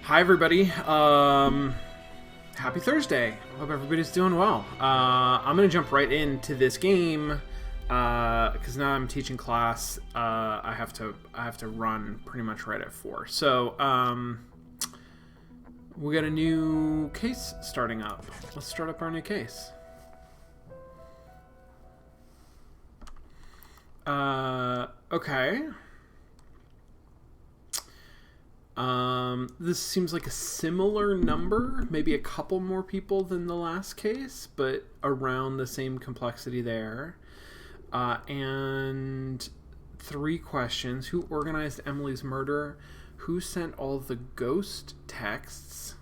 Hi everybody. Happy Thursday. Hope everybody's doing well. I'm gonna jump right into this game because now I'm teaching class. I have to run pretty much right at 4. So we got a new case starting up. Let's start up our new case. Okay. This seems like a similar number, maybe a couple more people than the last case, but around the same complexity there. And 3 questions. Who organized Emily's murder? Who sent all the ghost texts?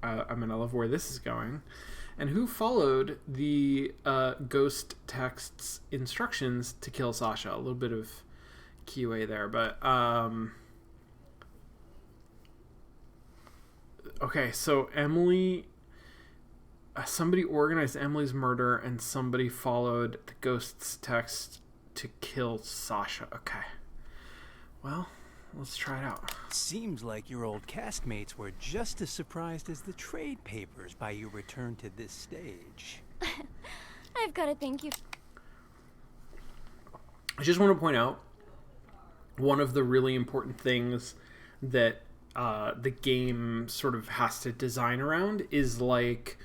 I love where this is going. And who followed the ghost texts instructions to kill Sasha? A little bit of QA there, but okay, so Emily, somebody organized Emily's murder and somebody followed the ghost's text to kill Sasha. Okay. Well, let's try it out. Seems like your old castmates were just as surprised as the trade papers by your return to this stage. I've got to thank you. I just want to point out one of the really important things that the game sort of has to design around is like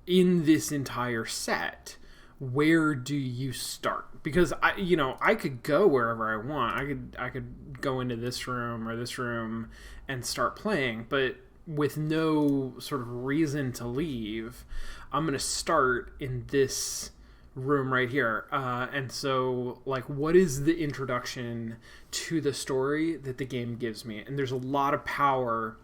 in this entire set, where do you start? Because I could go wherever I want. I could go into this room or this room and start playing, but with no sort of reason to leave, I'm going to start in this room right here. And so, like, what is the introduction to the story that the game gives me? And there's a lot of power,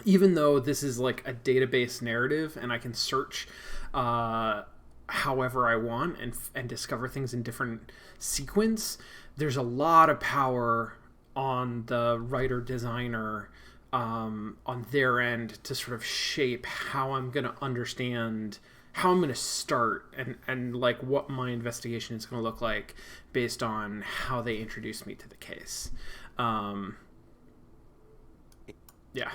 even though this is like a database narrative and I can search however I want and discover things in different sequence. There's a lot of power on the writer designer on their end to sort of shape how I'm going to understand, how I'm going to start, and like what my investigation is going to look like based on how they introduce me to the case. Yeah.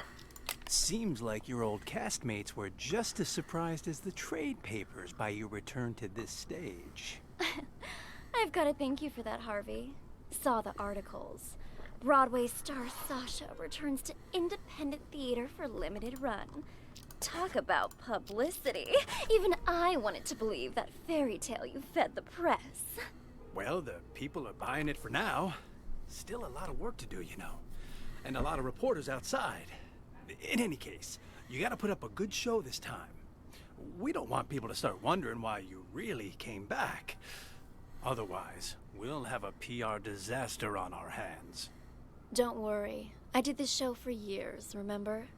Seems like your old castmates were just as surprised as the trade papers by your return to this stage. I've got to thank you for that, Harvey. Saw the articles. Broadway star Sasha returns to independent theater for limited run. Talk about publicity. Even I wanted to believe that fairy tale you fed the press. Well, the people are buying it for now. Still a lot of work to do, you know. And a lot of reporters outside. In any case, you gotta put up a good show this time. We don't want people to start wondering why you really came back. Otherwise, we'll have a PR disaster on our hands. Don't worry. I did this show for years, remember?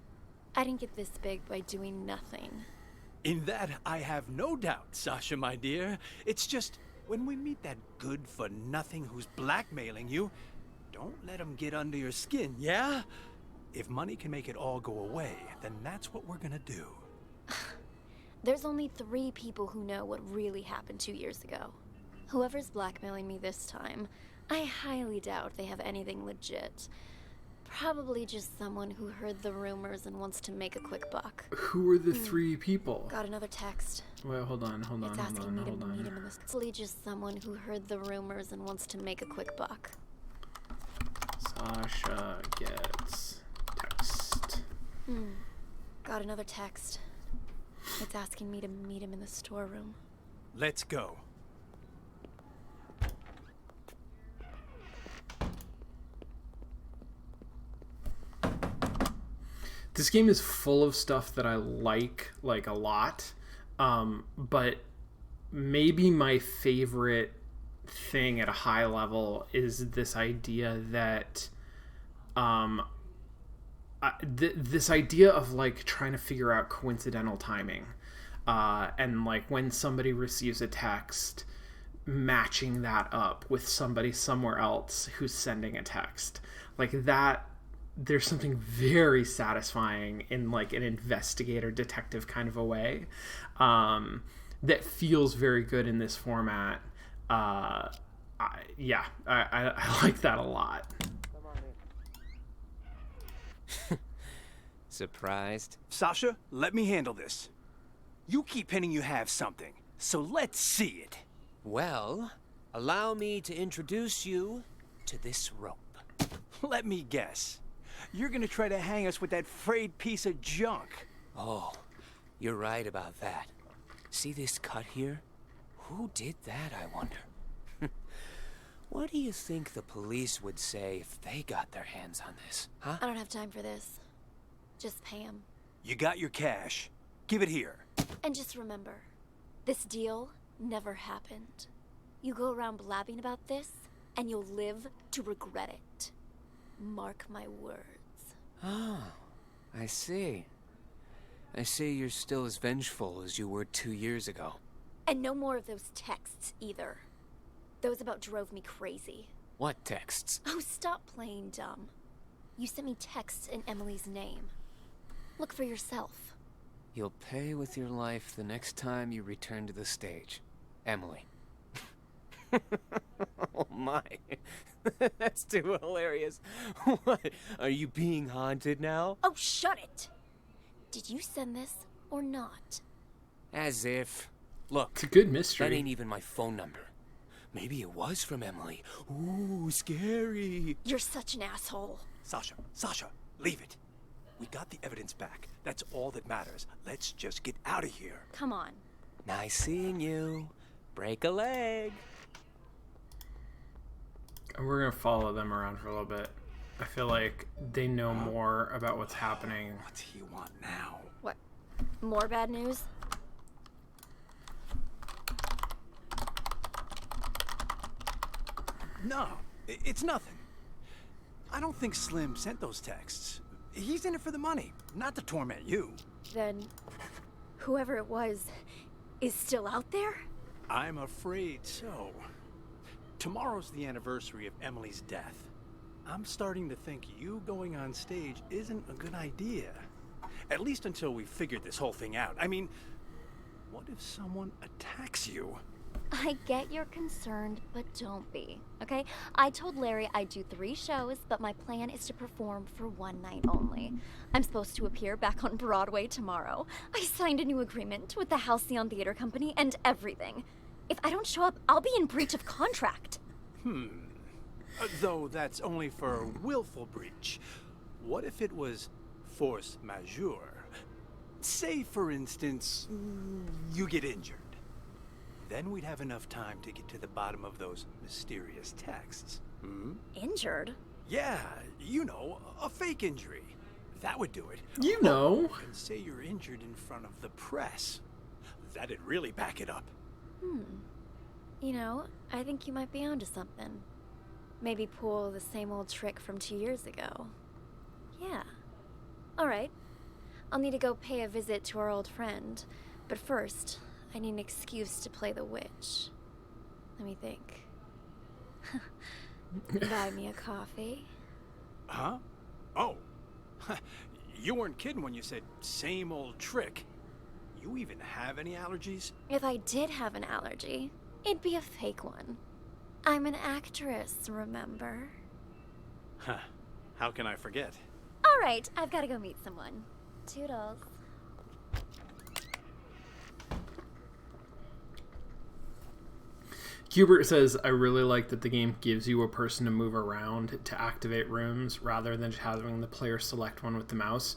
I didn't get this big by doing nothing. In that, I have no doubt, Sasha, my dear. It's just, when we meet that good-for-nothing who's blackmailing you, don't let him get under your skin, yeah? If money can make it all go away, then that's what we're gonna do. There's only 3 people who know what really happened 2 years ago. Whoever's blackmailing me this time, I highly doubt they have anything legit. Probably just someone who heard the rumors and wants to make a quick buck. Who are the 3 people? Got another text. Well, hold on. It's asking me to meet him in this. Probably just someone who heard the rumors and wants to make a quick buck. Sasha gets text. Got another text. It's asking me to meet him in the storeroom. Let's go. This game is full of stuff that I like a lot, but maybe my favorite thing at a high level is this idea that this idea of like trying to figure out coincidental timing, and like when somebody receives a text, matching that up with somebody somewhere else who's sending a text like that. There's something very satisfying in like an investigator detective kind of a way that feels very good in this format. I like that a lot. Surprised? Sasha, let me handle this. You keep hinting you have something, so let's see it. Well, allow me to introduce you to this rope. Let me guess. You're gonna try to hang us with that frayed piece of junk. Oh, you're right about that. See this cut here? Who did that, I wonder? What do you think the police would say if they got their hands on this, huh? I don't have time for this. Just pay him. You got your cash. Give it here. And just remember, this deal never happened. You go around blabbing about this, and you'll live to regret it. Mark my words. Oh, I see. I see you're still as vengeful as you were 2 years ago. And no more of those texts, either. Those about drove me crazy. What texts? Oh, stop playing dumb. You sent me texts in Emily's name. Look for yourself. You'll pay with your life the next time you return to the stage. Emily. Oh my. That's too hilarious. What? Are you being haunted now? Oh, shut it! Did you send this or not? As if. Look. It's a good That mystery. ain't even my phone number. Maybe it was from Emily. Ooh, scary. You're such an asshole. Sasha, leave it. We got the evidence back. That's all that matters. Let's just get out of here. Come on. Nice seeing you. Break a leg. We're gonna follow them around for a little bit. I feel like they know more about what's happening. What's he want now? What? More bad news? No, it's nothing. I don't think Slim sent those texts. He's in it for the money, not to torment you. Then, whoever it was is still out there? I'm afraid so. Tomorrow's the anniversary of Emily's death. I'm starting to think you going on stage isn't a good idea. At least until we've figured this whole thing out. I mean, what if someone attacks you? I get you're concerned, but don't be, okay? I told Larry I'd do 3 shows, but my plan is to perform for 1 night only. I'm supposed to appear back on Broadway tomorrow. I signed a new agreement with the Halcyon Theater Company and everything. If I don't show up, I'll be in breach of contract. Though that's only for willful breach. What if it was force majeure? Say, for instance, you get injured. Then we'd have enough time to get to the bottom of those mysterious texts. Injured? Yeah, you know, a fake injury. That would do it. You know. And say you're injured in front of the press. That'd really back it up. You know, I think you might be onto something. Maybe pull the same old trick from 2 years ago. Yeah. Alright. I'll need to go pay a visit to our old friend. But first, I need an excuse to play the witch. Let me think. Buy me a coffee. Huh? Oh. You weren't kidding when you said same old trick. You even have any allergies? If I did have an allergy, it'd be a fake one. I'm an actress, remember? Huh. How can I forget? Alright, I've gotta go meet someone. Toodles. Hubert says, I really like that the game gives you a person to move around to activate rooms rather than just having the player select one with the mouse.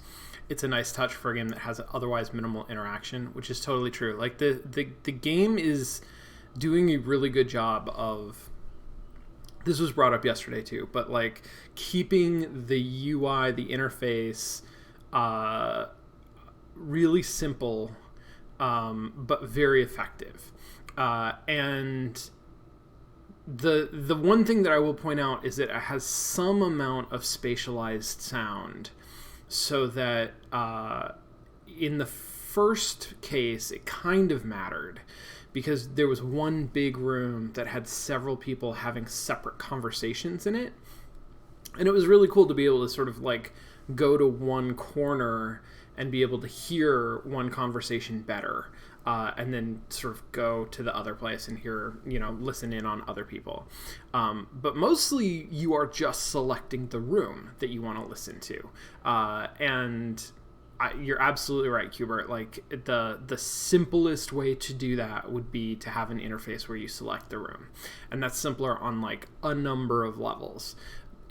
It's a nice touch for a game that has otherwise minimal interaction, which is totally true. Like, the game is doing a really good job of... This was brought up yesterday too, but like keeping the UI, the interface, really simple, but very effective. And the one thing that I will point out is that it has some amount of spatialized sound, so that in the first case it kind of mattered, because there was one big room that had several people having separate conversations in it. And it was really cool to be able to sort of like go to one corner and be able to hear one conversation better. And then sort of go to the other place and hear, listen in on other people. But mostly you are just selecting the room that you want to listen to. And you're absolutely right, Hubert. Like the simplest way to do that would be to have an interface where you select the room, and that's simpler on like a number of levels.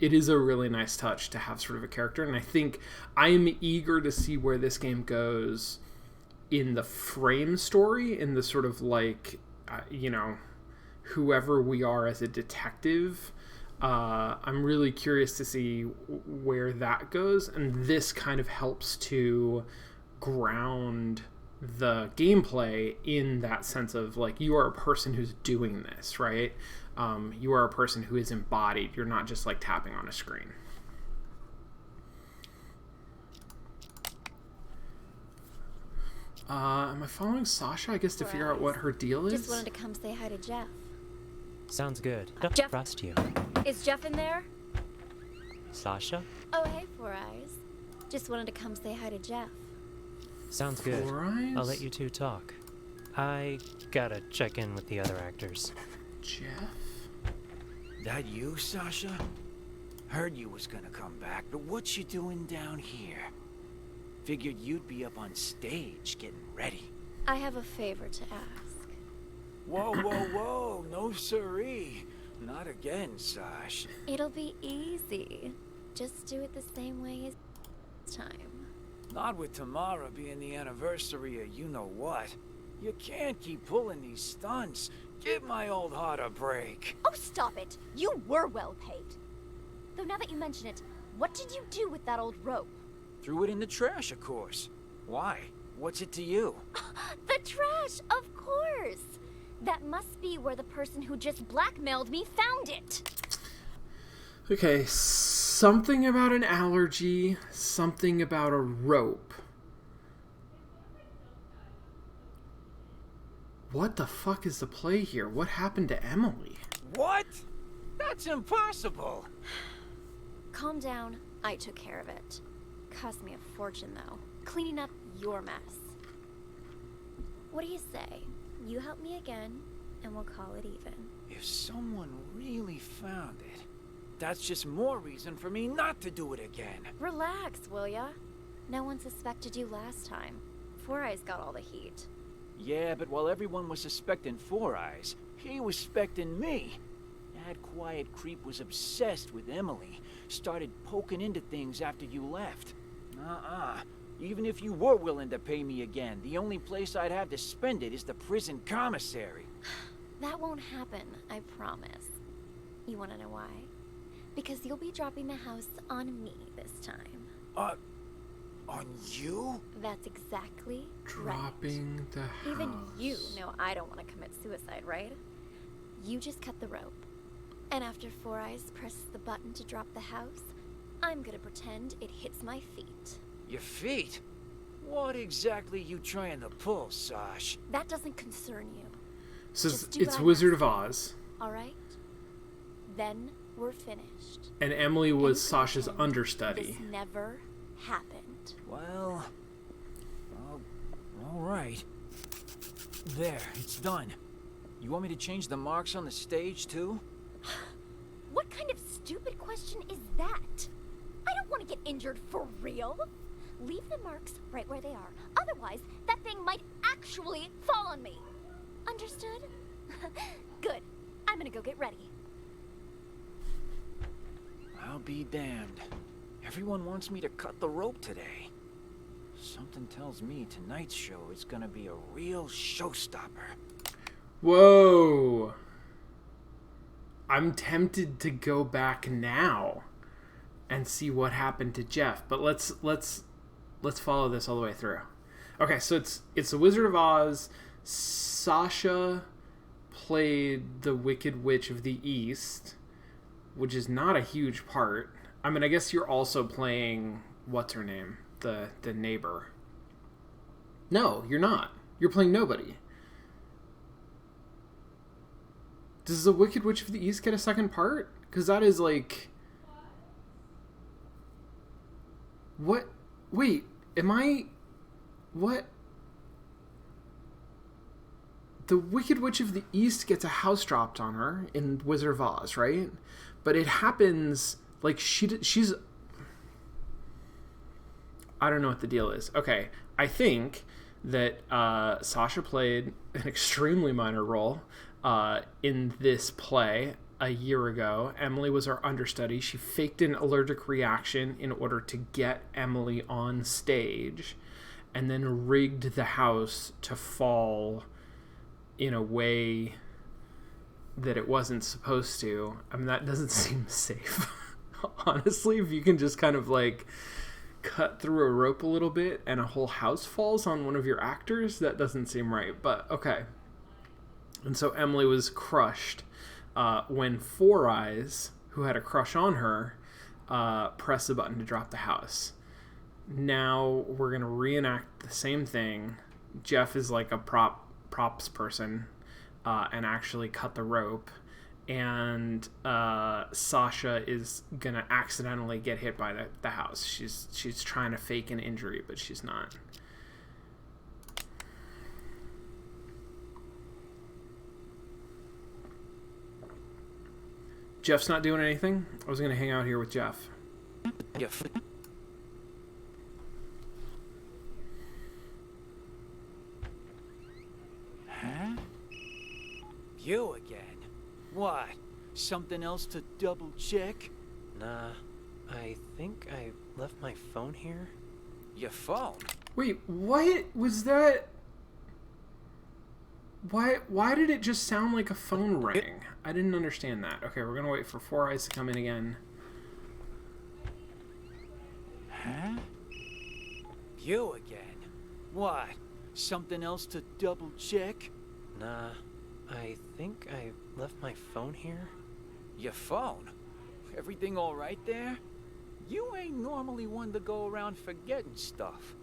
It is a really nice touch to have sort of a character, and I think I'm eager to see where this game goes in the frame story, in the sort of like whoever we are as a detective. I'm really curious to see where that goes, and this kind of helps to ground the gameplay in that sense of like, you are a person who's doing this, right? You are a person who is embodied. You're not just like tapping on a screen. Am I following Sasha, I guess, to figure out what her deal is? Just wanted to come say hi to Jeff. Sounds good. Jeff? Trust you. Is Jeff in there? Sasha? Oh, hey, Four Eyes. Just wanted to come say hi to Jeff. Sounds good. Four Eyes? I'll let you two talk. I gotta check in with the other actors. Jeff? That you, Sasha? Heard you was gonna come back, but what you doing down here? Figured you'd be up on stage getting ready. I have a favor to ask. Whoa, whoa, whoa, no siree. Not again, Sash. It'll be easy. Just do it the same way as time. Not with tomorrow being the anniversary of you-know-what. You can't keep pulling these stunts. Give my old heart a break. Oh, stop it! You were well paid. Though now that you mention it, what did you do with that old rope? Threw it in the trash, of course. Why? What's it to you? The trash, of course! That must be where the person who just blackmailed me found it. Okay, something about an allergy, something about a rope. What the fuck is the play here? What happened to Emily? What? That's impossible. Calm down. I took care of it. Cost me a fortune, though. Cleaning up your mess. What do you say? You help me again, and we'll call it even. If someone really found it, that's just more reason for me not to do it again. Relax, will ya? No one suspected you last time. Four Eyes got all the heat. Yeah, but while everyone was suspecting Four Eyes, he was suspecting me. That quiet creep was obsessed with Emily. Started poking into things after you left. Even if you were willing to pay me again, the only place I'd have to spend it is the prison commissary. That won't happen, I promise. You wanna know why? Because you'll be dropping the house on me this time. On you? That's exactly Dropping right. the house. Even you know I don't want to commit suicide, right? You just cut the rope. And after Four Eyes presses the button to drop the house, I'm gonna pretend it hits my feet. Your feet? What exactly you trying to pull, Sash? That doesn't concern you. So Just do it's what I'm Wizard of asking. Oz. Alright? Then we're finished. And Emily was And Sasha's pretend understudy. This never happened. Well, all right. There, it's done. You want me to change the marks on the stage, too? What kind of stupid question is that? I don't want to get injured for real. Leave the marks right where they are. Otherwise, that thing might actually fall on me. Understood? Good. I'm gonna go get ready. I'll be damned. Everyone wants me to cut the rope today. Something tells me tonight's show is gonna be a real showstopper. Whoa. I'm tempted to go back now and see what happened to Jeff, but let's follow this all the way through. Okay, so it's the Wizard of Oz. Sasha played the Wicked Witch of the East, which is not a huge part. I mean, I guess you're also playing what's her name? The neighbor. No, you're not. You're playing nobody. Does the Wicked Witch of the East get a second part? Because that is like... What? Wait, am I... What? The Wicked Witch of the East gets a house dropped on her in Wizard of Oz, right? But it happens... Like, she's... I don't know what the deal is. Okay, I think that Sasha played an extremely minor role in this play a year ago. Emily was our understudy. She faked an allergic reaction in order to get Emily on stage, and then rigged the house to fall in a way that it wasn't supposed to. I mean, that doesn't seem safe. Honestly, if you can just kind of like cut through a rope a little bit and a whole house falls on one of your actors, that doesn't seem right, but okay. And so Emily was crushed when Four Eyes, who had a crush on her, pressed the button to drop the house. Now we're going to reenact the same thing. Jeff is like a props person and actually cut the rope. And Sasha is going to accidentally get hit by the house. She's trying to fake an injury, but she's not. Jeff's not doing anything. I was going to hang out here with Jeff. Yeah. Huh? You again? What? Something else to double check? Nah, I think I left my phone here. Your phone? Wait, what was that? Why did it just sound like a phone ring? I didn't understand that. Okay, we're gonna wait for Four Eyes to come in again. Huh? You again? What? Something else to double check? Nah, I think I left my phone here. Your phone? Everything all right there? You ain't normally one to go around forgetting stuff.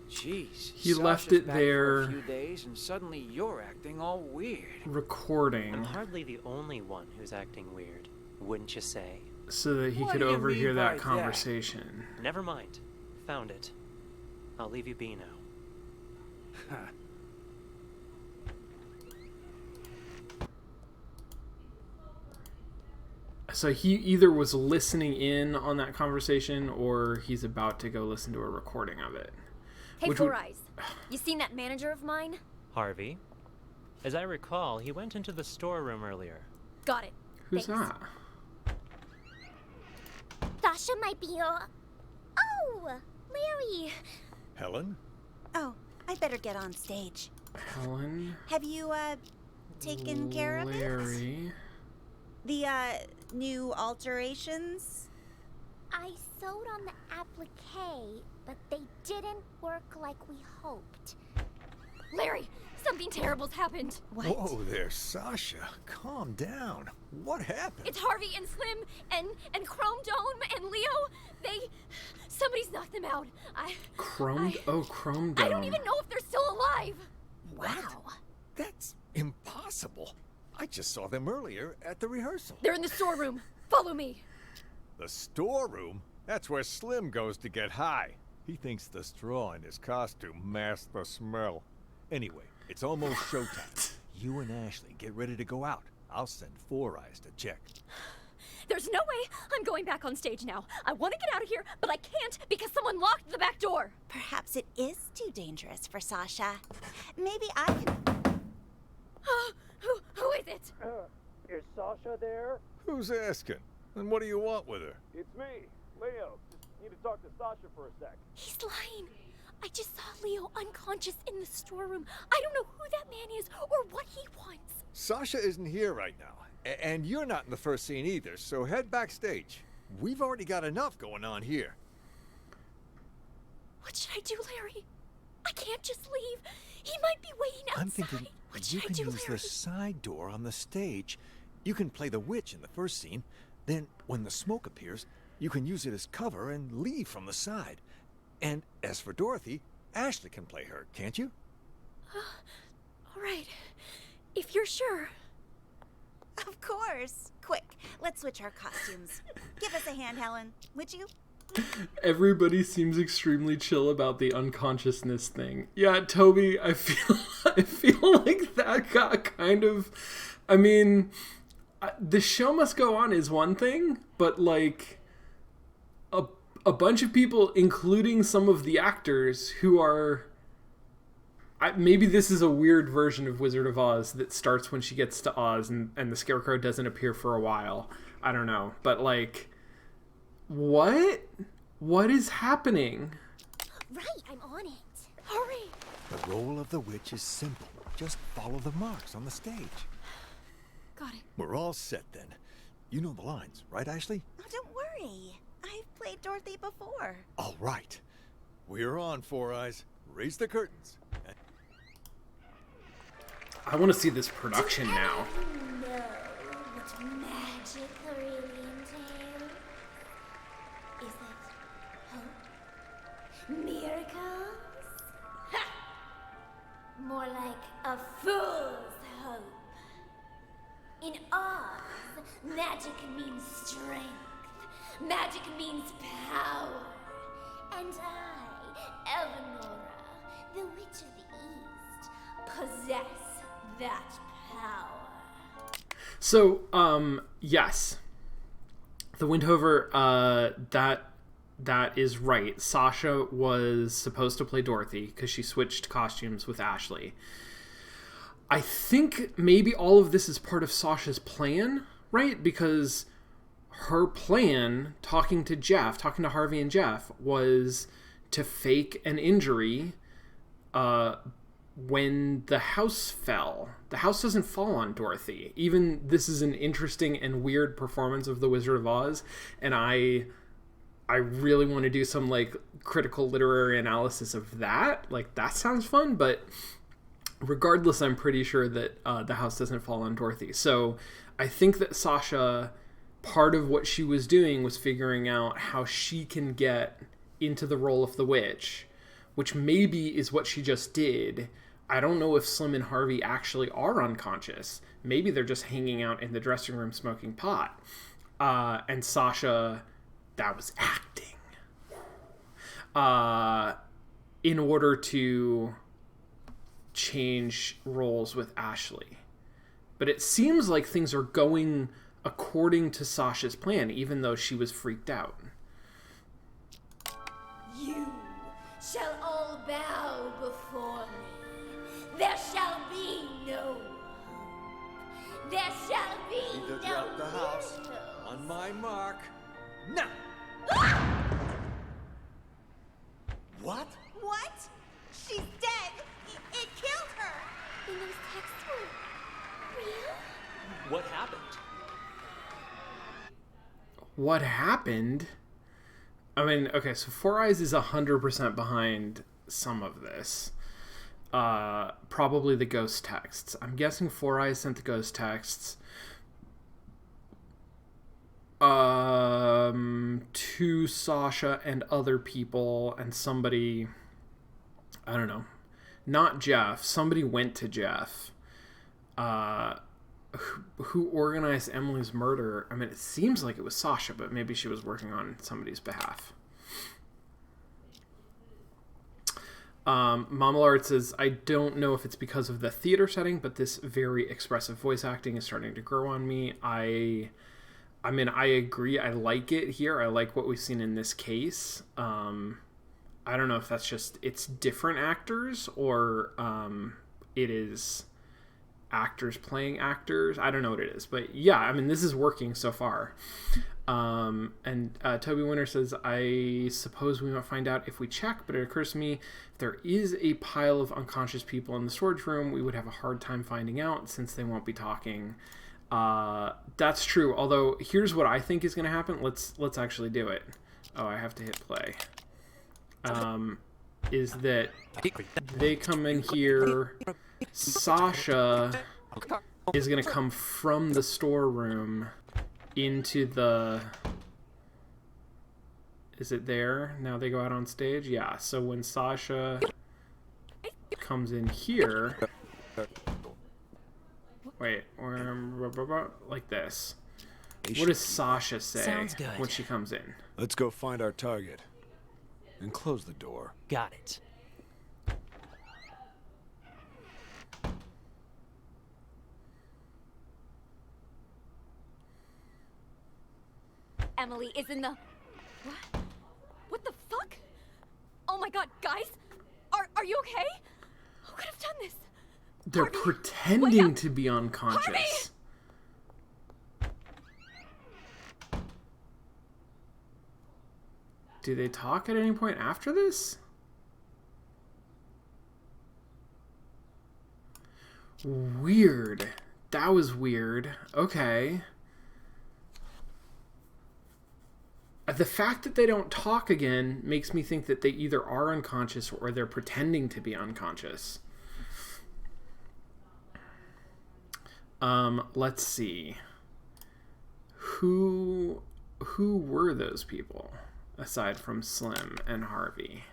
Jeez. He left it back there. For a few days and suddenly you're acting all weird. Recording. I'm hardly the only one who's acting weird, wouldn't you say? So that he What could do you overhear mean by that that? conversation. Never mind. Found it. I'll leave you be now. Huh. So he either was listening in on that conversation or he's about to go listen to a recording of it. Hey, Which Four would- Eyes. You seen that manager of mine? Harvey? As I recall, he went into the storeroom earlier. Got it. Who's Thanks. that? Sasha might be your... Oh, Larry. Helen? Oh, I better get on stage. Helen. Have you, taken care of it? Larry. The, new alterations? I sewed on the applique, but they didn't work like we hoped. Larry, something terrible's happened. What? Whoa there, Sasha. Calm down. What happened? It's Harvey and Slim and Chrome Dome and Leo. Somebody's knocked them out. Chrome Dome. I don't even know if they're still alive. Wow. That's impossible. I just saw them earlier at the rehearsal. They're in the storeroom. Follow me. The storeroom? That's where Slim goes to get high. He thinks the straw in his costume masks the smell. Anyway, it's almost showtime. You and Ashley get ready to go out. I'll send Four Eyes to check. There's no way I'm going back on stage now. I want to get out of here, but I can't because someone locked the back door. Perhaps it is too dangerous for Sasha. Maybe I can... Who is it? Is Sasha there? Who's asking? And what do you want with her? It's me, Leo. Just need to talk to Sasha for a sec. He's lying. I just saw Leo unconscious in the storeroom. I don't know who that man is or what he wants. Sasha isn't here right now. And you're not in the first scene either, so head backstage. We've already got enough going on here. What should I do, Larry? I can't just leave. He might be waiting outside. I'm thinking what you should can I do, use Larry? the side door on the stage. You can play the witch in the first scene. Then, when the smoke appears, you can use it as cover and leave from the side. And as for Dorothy, Ashley can play her, can't you? All right. If you're sure. Of course. Quick, let's switch our costumes. Give us a hand, Helen, would you? Everybody seems extremely chill about the unconsciousness thing. Yeah, Toby, I feel like that got kind of... I mean, the show must go on is one thing, but like a bunch of people, including some of the actors who are... maybe this is a weird version of Wizard of Oz that starts when she gets to Oz and the Scarecrow doesn't appear for a while. I don't know. But, like, what? What is happening? Right, I'm on it. Hurry! The role of the witch is simple. Just follow the marks on the stage. Got it. We're all set then. You know the lines, right, Ashley? Oh, don't worry. I've played Dorothy before. All right. We're on, Four Eyes. Raise the curtains. I want to see this production now. You know what magic really entails? Is it hope? Miracles? Ha! More like a fool's hope. In Oz, magic means strength. Magic means power. And I, Eleonora, the Witch of the East, possess that power. So, yes. The Windhover, that is right. Sasha was supposed to play Dorothy because she switched costumes with Ashley. I think maybe all of this is part of Sasha's plan, right? Because her plan, talking to Harvey and Jeff, was to fake an injury when the house fell. The house doesn't fall on Dorothy. Even this is an interesting and weird performance of The Wizard of Oz, and I really want to do some, like, critical literary analysis of that. Like, that sounds fun, but regardless, I'm pretty sure that the house doesn't fall on Dorothy. So I think that Sasha, part of what she was doing was figuring out how she can get into the role of the witch, which maybe is what she just did. I don't know if Slim and Harvey actually are unconscious. Maybe they're just hanging out in the dressing room smoking pot. And Sasha, that was acting. In order to change roles with Ashley. But it seems like things are going according to Sasha's plan, even though she was freaked out. You shall all bow before me. There shall be no hope. There shall be Need to no drop the house. miracles. On my mark. Now! What? What? She's dead. It killed her. And those texts were real? What happened? What happened? I mean, okay, so Four Eyes is 100% behind some of this. Probably the ghost texts. I'm guessing Four Eyes sent the ghost texts to Sasha and other people, and somebody, I don't know, not Jeff, somebody went to Jeff, who organized Emily's murder. I mean, it seems like it was Sasha, but maybe she was working on somebody's behalf. Mama Lard says, I don't know if it's because of the theater setting, but this very expressive voice acting is starting to grow on me. I mean, I agree. I like it here. I like what we've seen in this case. I don't know if that's just, it's different actors or it is actors playing actors. I don't know what it is. But yeah, I mean, this is working so far. And Toby Winter says, I suppose we might find out if we check, but it occurs to me if there is a pile of unconscious people in the storage room, we would have a hard time finding out since they won't be talking. That's true. Although here's what I think is going to happen. Let's actually do it. Oh, I have to hit play. Is that they come in here. Sasha is going to come from the storeroom into the... Is it there? Now they go out on stage? Yeah, so when Sasha comes in here... Wait, like this. What does Sasha say Sounds good. when she comes in? Let's go find our target. And close the door. Got it. Emily is in the... What? What the fuck? Oh my god, guys! Are you okay? Who could have done this? They're Harvey, pretending to be unconscious. Harvey! Do they talk at any point after this? Weird. That was weird. Okay. The fact that they don't talk again makes me think that they either are unconscious or they're pretending to be unconscious. Let's see. Who were those people aside from Slim and Harvey?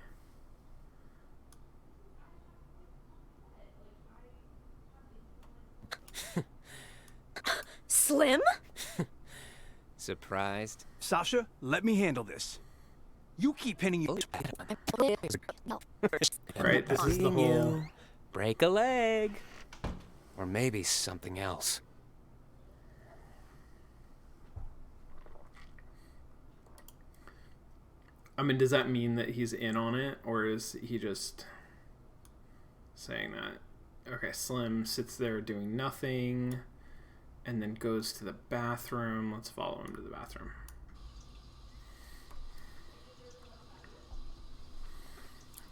Slim? Surprised? Sasha, let me handle this. You keep pinning you. Right, this is the whole... Break a leg. Or maybe something else. I mean, does that mean that he's in on it, or is he just saying that? Okay, Slim sits there doing nothing, and then goes to the bathroom. Let's follow him to the bathroom.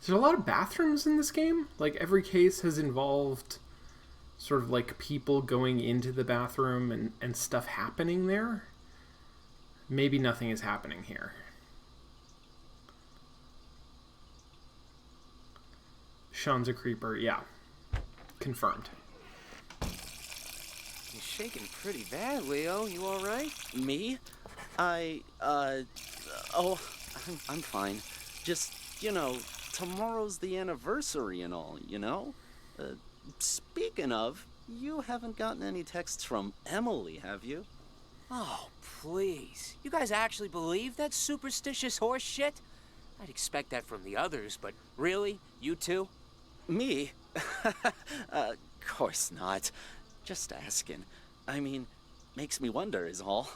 There's a lot of bathrooms in this game. Like, every case has involved sort of like people going into the bathroom and stuff happening there. Maybe nothing is happening here. Sean's a creeper, yeah. Confirmed. You're shaking pretty bad, Leo. You all right? Me? I'm fine. Just, tomorrow's the anniversary and all, Speaking of, you haven't gotten any texts from Emily, have you? Oh, please. You guys actually believe that superstitious horse shit? I'd expect that from the others, but really? You two? Me? Course not. Just asking. Makes me wonder is all.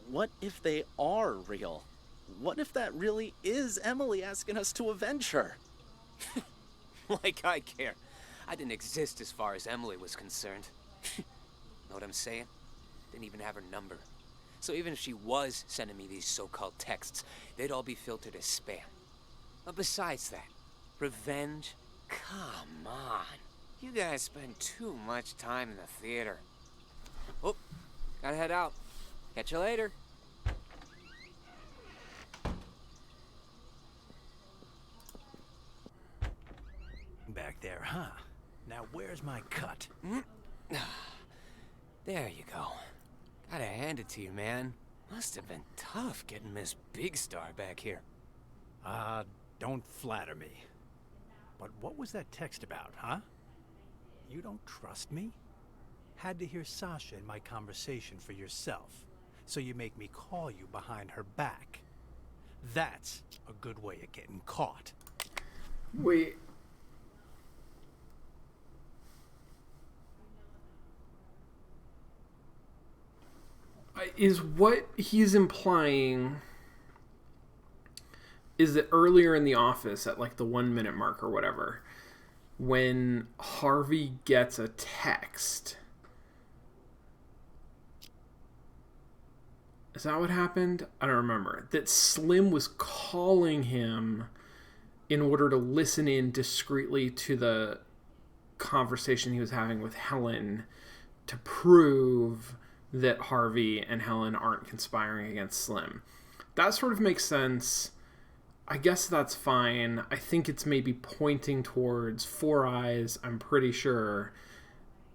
What if they are real? What if that really is Emily asking us to avenge her? Like I care. I didn't exist as far as Emily was concerned. Know what I'm saying? Didn't even have her number. So even if she was sending me these so-called texts, they'd all be filtered as spam. But besides that, revenge? Come on. You guys spend too much time in the theater. Oh, gotta head out. Catch you later. Back there, huh? Now where's my cut? There you go. Gotta hand it to you, man. Must have been tough getting Miss Big Star back here. Don't flatter me. But what was that text about, huh? You don't trust me? Had to hear Sasha in my conversation for yourself, so you make me call you behind her back. That's a good way of getting caught. Wait. Is what he's implying is that earlier in the office at like the 1 minute mark or whatever, when Harvey gets a text, is that what happened? I don't remember. That Slim was calling him in order to listen in discreetly to the conversation he was having with Helen to prove that Harvey and Helen aren't conspiring against Slim. That sort of makes sense. I guess that's fine. I think it's maybe pointing towards Four Eyes, I'm pretty sure,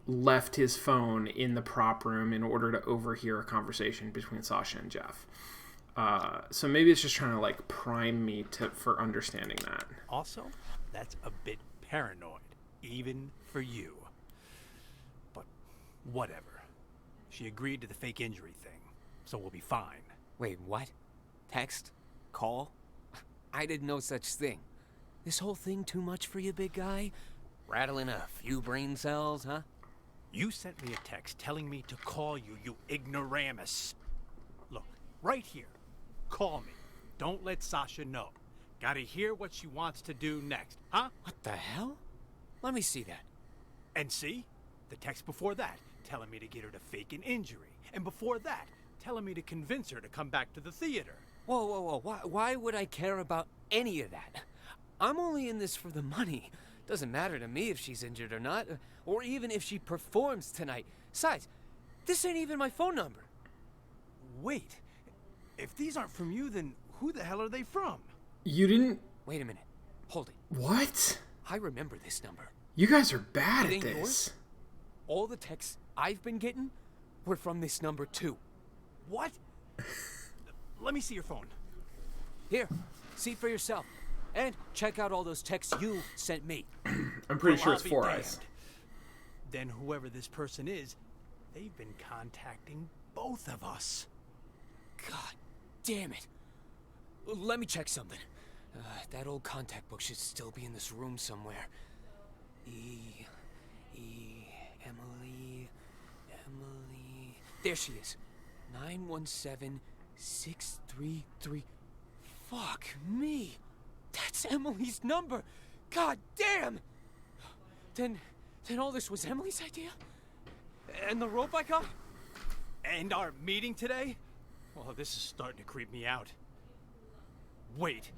left his phone in the prop room in order to overhear a conversation between Sasha and Jeff. So maybe it's just trying to like prime me for understanding that. Also, that's a bit paranoid, even for you. But whatever. She agreed to the fake injury thing, so we'll be fine. Wait, what? Text? Call? I did no such thing. This whole thing too much for you, big guy? Rattling a few brain cells, huh? You sent me a text telling me to call you, you ignoramus. Look, right here. Call me. Don't let Sasha know. Gotta hear what she wants to do next, huh? What the hell? Let me see that. And see? The text before that, telling me to get her to fake an injury. And before that, telling me to convince her to come back to the theater. Whoa, whoa, whoa. Why would I care about any of that? I'm only in this for the money. Doesn't matter to me if she's injured or not, or even if she performs tonight. Besides, this ain't even my phone number. Wait, if these aren't from you, then who the hell are they from? You didn't... Wait a minute. Hold it. What? I remember this number. You guys are bad It at ain't this. yours? All the texts I've been getting were from this number too. What? Let me see your phone. Here, see for yourself. And check out all those texts you sent me. I'm pretty Well, sure I'll it's be 4 damned. eyes. Then whoever this person is, they've been contacting both of us. God damn it. Let me check something. That old contact book should still be in this room somewhere. Emily. There she is. 917633. Fuck me. That's Emily's number. God damn. Then all this was Emily's idea? And the rope I got? And our meeting today? Well, this is starting to creep me out. Wait.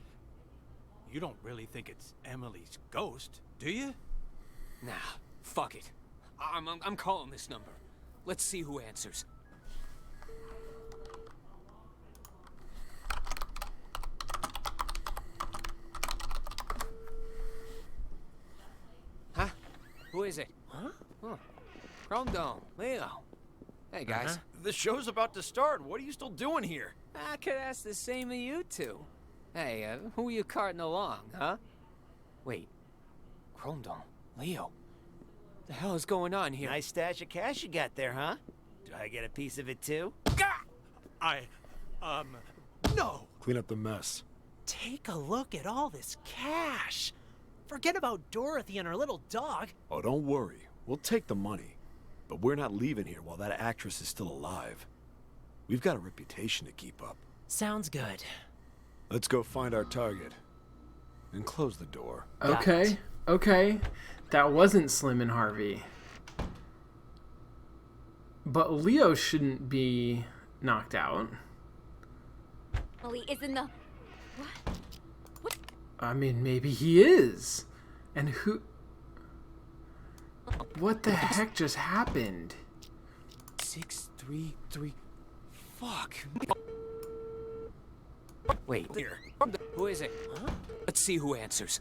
You don't really think it's Emily's ghost, do you? Nah, fuck it. I'm calling this number. Let's see who answers. Huh? Who is it? Huh? Chrome Dome, Leo. Hey, guys. The show's about to start. What are you still doing here? I could ask the same of you two. Hey, who are you carting along, huh? Wait. Chrome Dome, Leo. The hell is going on here? Nice stash of cash you got there, huh? Do I get a piece of it too? No! Clean up the mess. Take a look at all this cash. Forget about Dorothy and her little dog. Oh, don't worry. We'll take the money. But we're not leaving here while that actress is still alive. We've got a reputation to keep up. Sounds good. Let's go find our target. And close the door. Okay, okay. That wasn't Slim and Harvey. But Leo shouldn't be knocked out. Emily is in the... What? I mean, maybe he is. And who... What the heck just happened? 633. Fuck. Wait. Here. Who is it? Huh? Let's see who answers.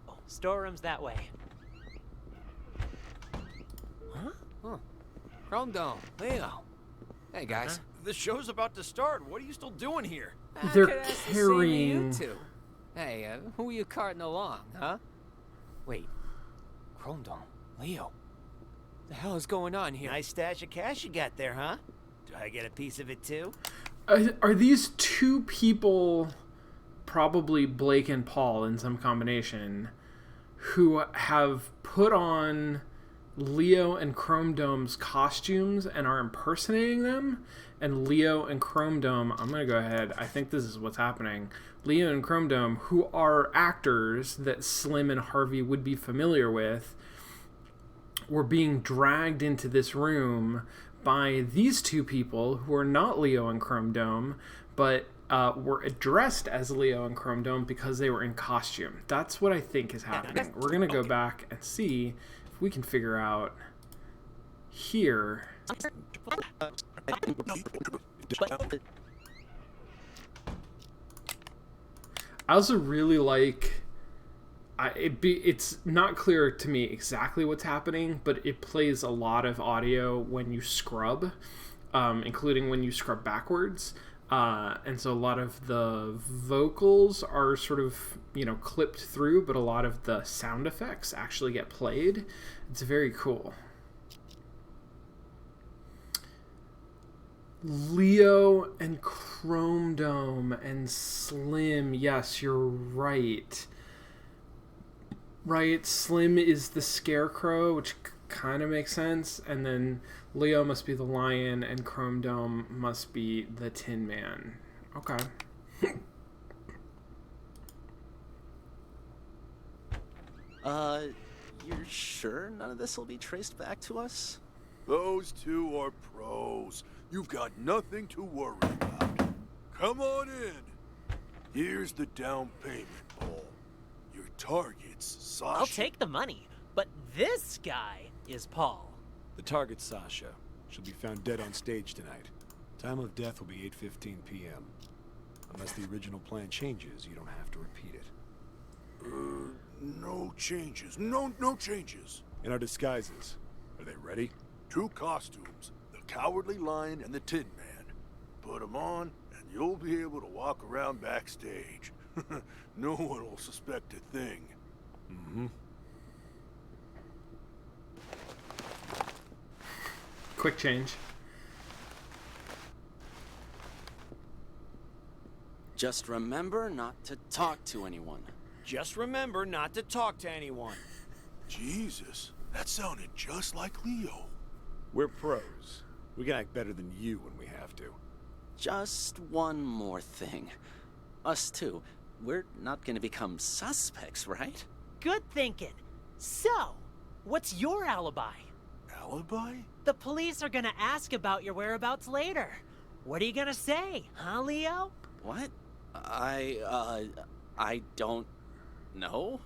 Oh, storeroom's that way. Huh? Chrome Dome, Leo. Hey, guys. The show's about to start. What are you still doing here? I They're could ask the same of carrying... you two. Hey, who are you carting along, huh? Wait. Chrome Dome, Leo. The hell is going on here? Nice stash of cash you got there, huh? Do I get a piece of it too? Are these two people, probably Blake and Paul in some combination, who have put on Leo and Chrome Dome's costumes and are impersonating them? And Leo and Chrome Dome, I'm going to go ahead, I think this is what's happening. Leo and Chrome Dome, who are actors that Slim and Harvey would be familiar with, were being dragged into this room by these two people who are not Leo and Chrome Dome, but were addressed as Leo and Chrome Dome because they were in costume. That's what I think is happening. We're going to go back and see if we can figure out here. I also really like... it's not clear to me exactly what's happening, but it plays a lot of audio when you scrub, including when you scrub backwards. And so a lot of the vocals are sort of, clipped through, but a lot of the sound effects actually get played. It's very cool. Leo and Chrome Dome and Slim. Yes, you're right. Right, Slim is the Scarecrow, which kind of makes sense. And then Leo must be the lion, and Chrome Dome must be the Tin Man. Okay. You're sure none of this will be traced back to us? Those two are pros. You've got nothing to worry about. Come on in. Here's the down payment, Paul. Your target's Sasha. I'll take the money, but this guy is Paul. The target's Sasha. She'll be found dead on stage tonight. Time of death will be 8:15 p.m. Unless the original plan changes, you don't have to repeat it. No changes. No changes. In our disguises, are they ready? 2 costumes, the Cowardly Lion and the Tin Man. Put them on, and you'll be able to walk around backstage. No one will suspect a thing. Mm-hmm. Quick change. Just remember not to talk to anyone. Just remember not to talk to anyone. Jesus, that sounded just like Leo. We're pros. We can act better than you when we have to. Just one more thing. Us too. We're not gonna become suspects, right? Good thinking. So, what's your alibi? Alibi? The police are gonna ask about your whereabouts later. What are you gonna say, huh, Leo? What? I don't know.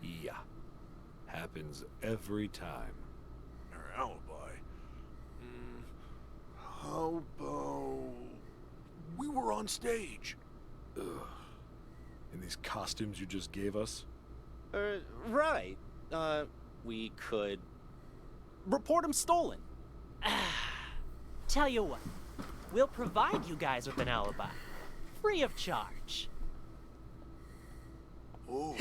Yeah. Happens every time. Our alibi? How about... we were on stage. Ugh. In these costumes you just gave us? Right. We could... report him stolen. Tell you what, we'll provide you guys with an alibi. Free of charge. Oh.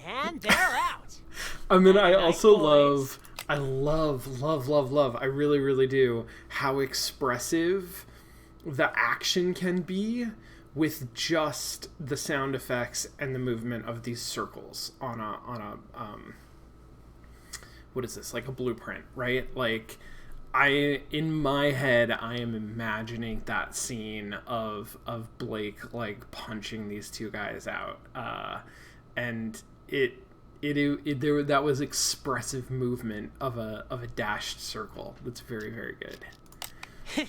And they're out. I mean, I Night, also boys. love, I really, really do, how expressive the action can be with just the sound effects and the movement of these circles on a what is this, like a blueprint, right? Like, in my head, I am imagining that scene of Blake like punching these two guys out, and that was expressive movement of a dashed circle. That's very, very good.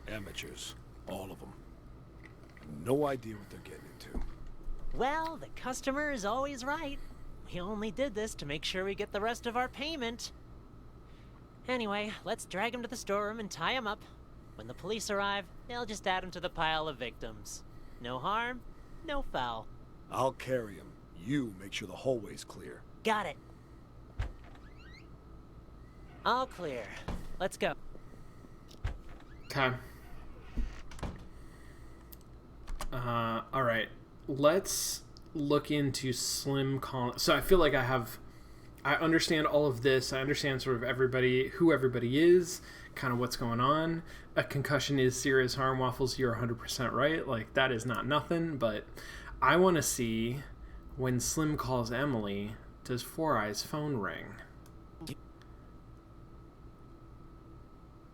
Amateurs, all of them. No idea what they're getting into. Well, the customer is always right. We only did this to make sure we get the rest of our payment. Anyway, let's drag him to the storeroom and tie him up. When the police arrive, they'll just add him to the pile of victims. No harm, no foul. I'll carry him. You make sure the hallway's clear. Got it. All clear. Let's go. Okay. All right. Let's look into Slim Collins. So I feel like I understand all of this. I understand sort of who everybody is, kind of what's going on. A concussion is serious harm. Waffles, you're 100% right. Like, that is not nothing, but I want to see when Slim calls Emily, does Four Eyes' phone ring?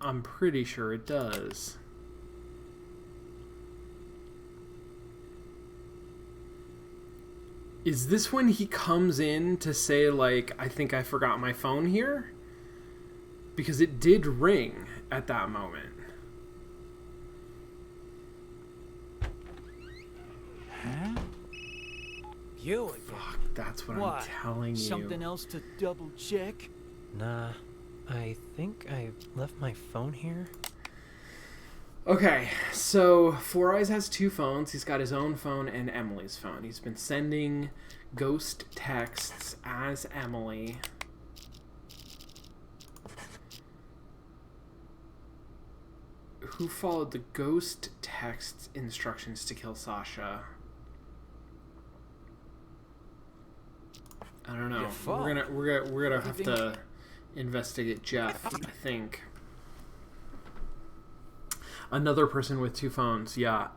I'm pretty sure it does. Is this when he comes in to say, like, I think I forgot my phone here? Because it did ring at that moment. Huh? You again? Fuck, that's what Why? I'm telling you. Something else to double check? Nah, I think I left my phone here. Okay, so Four Eyes has 2 phones. He's got his own phone and Emily's phone. He's been sending ghost texts as Emily. Who followed the ghost text instructions to kill Sasha? I don't know. Your phone? We're gonna have to investigate Jeff, I think. Another person with 2 phones. Yeah,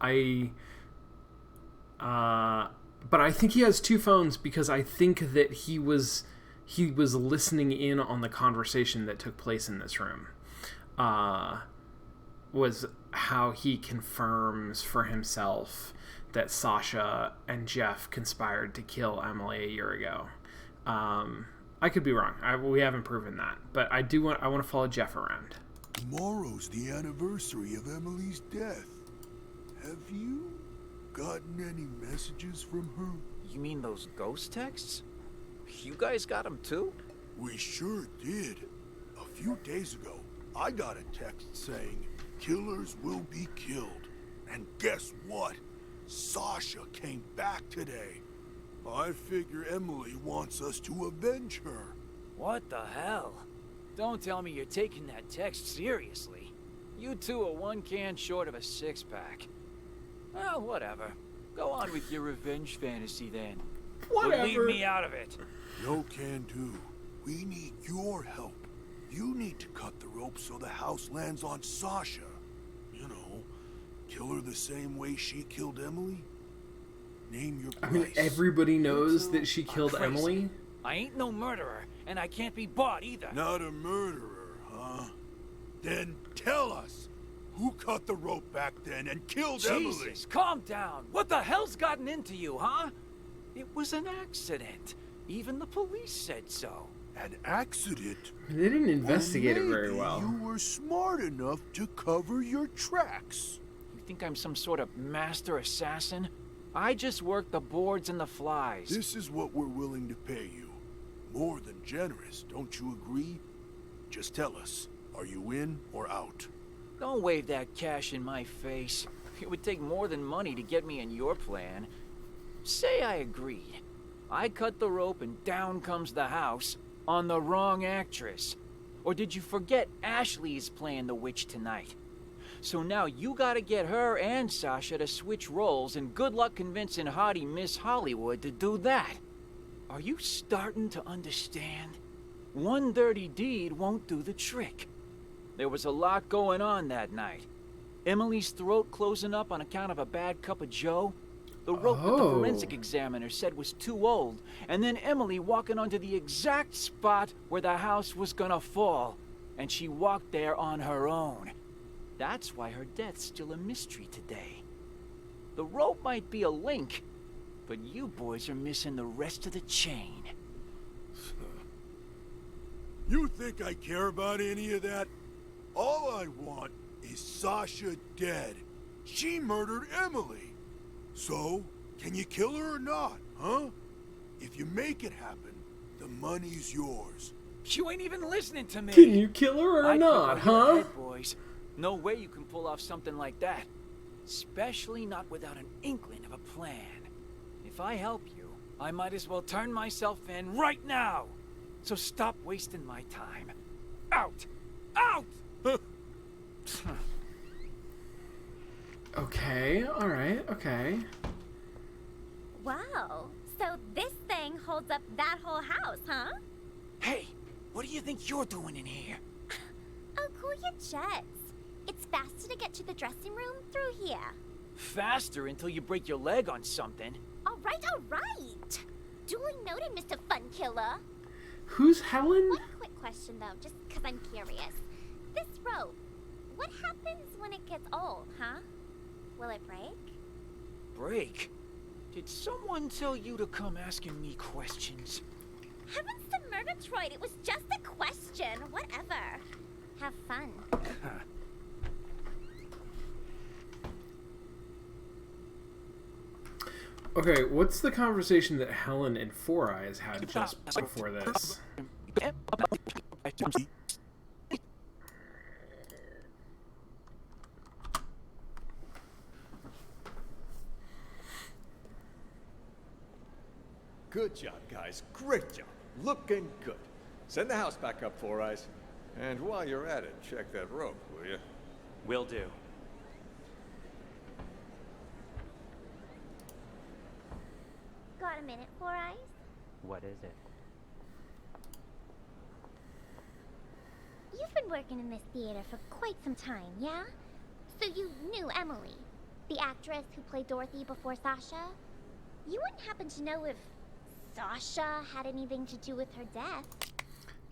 but I think he has two phones because I think that he was listening in on the conversation that took place in this room. Was how he confirms for himself that Sasha and Jeff conspired to kill Emily a year ago. I could be wrong. We haven't proven that, but I want to follow Jeff around. Tomorrow's the anniversary of Emily's death. Have you gotten any messages from her? You mean those ghost texts? You guys got them too? We sure did. A few days ago, I got a text saying, "Killers will be killed." And guess what? Sasha came back today. I figure Emily wants us to avenge her. What the hell? Don't tell me you're taking that text seriously. You two are one can short of a six-pack. Well, whatever. Go on with your revenge fantasy then. Whatever. But leave me out of it. No can do. We need your help. You need to cut the rope so the house lands on Sasha. You know, kill her the same way she killed Emily. Name your price. I mean, everybody knows that she killed crazy. Emily. I ain't no murderer, and I can't be bought either. Not a murderer, huh? Then tell us, who cut the rope back then and killed Emily? Jesus, calm down. What the hell's gotten into you, huh? It was an accident. Even the police said so. An accident? They didn't investigate it very Maybe well. You were smart enough to cover your tracks. You think I'm some sort of master assassin? I just work the boards and the flies. This is what we're willing to pay you. More than generous, don't you agree? Just tell us, are you in or out? Don't wave that cash in my face. It would take more than money to get me in your plan. Say I agreed. I cut the rope and down comes the house on the wrong actress. Or did you forget Ashley is playing the witch tonight? So now you gotta get her and Sasha to switch roles, and good luck convincing hottie Miss Hollywood to do that. Are you starting to understand? One dirty deed won't do the trick. There was a lot going on that night. Emily's throat closing up on account of a bad cup of joe. The rope that the forensic examiner said was too old. And then Emily walking onto the exact spot where the house was gonna fall. And she walked there on her own. That's why her death's still a mystery today. The rope might be a link, but you boys are missing the rest of the chain. You think I care about any of that? All I want is Sasha dead. She murdered Emily. So, can you kill her or not, huh? If you make it happen, the money's yours. You ain't even listening to me. Can you kill her or not, cover your huh? head, boys. No way you can pull off something like that. Especially not without an inkling of a plan. If I help you, I might as well turn myself in right now. So stop wasting my time. Out! Out! Okay, alright, okay. Wow, so this thing holds up that whole house, huh? Hey, what do you think you're doing in here? Oh, cool your jets. It's faster to get to the dressing room through here. Faster until you break your leg on something. All right, all right. Duly noted, Mr. Fun Killer. Who's Helen? One quick question, though, just because I'm curious. This rope, what happens when it gets old, huh? Will it break? Break? Did someone tell you to come asking me questions? Heavens to Murgatroyd, it was just a question. Whatever. Have fun. Okay, what's the conversation that Helen and Four Eyes had just before this? Good job, guys. Great job. Looking good. Send the house back up, Four Eyes. And while you're at it, check that rope, will you? Will do. Got a minute, Four Eyes? What is it? You've been working in this theater for quite some time, yeah? So you knew Emily, the actress who played Dorothy before Sasha? You wouldn't happen to know if Sasha had anything to do with her death?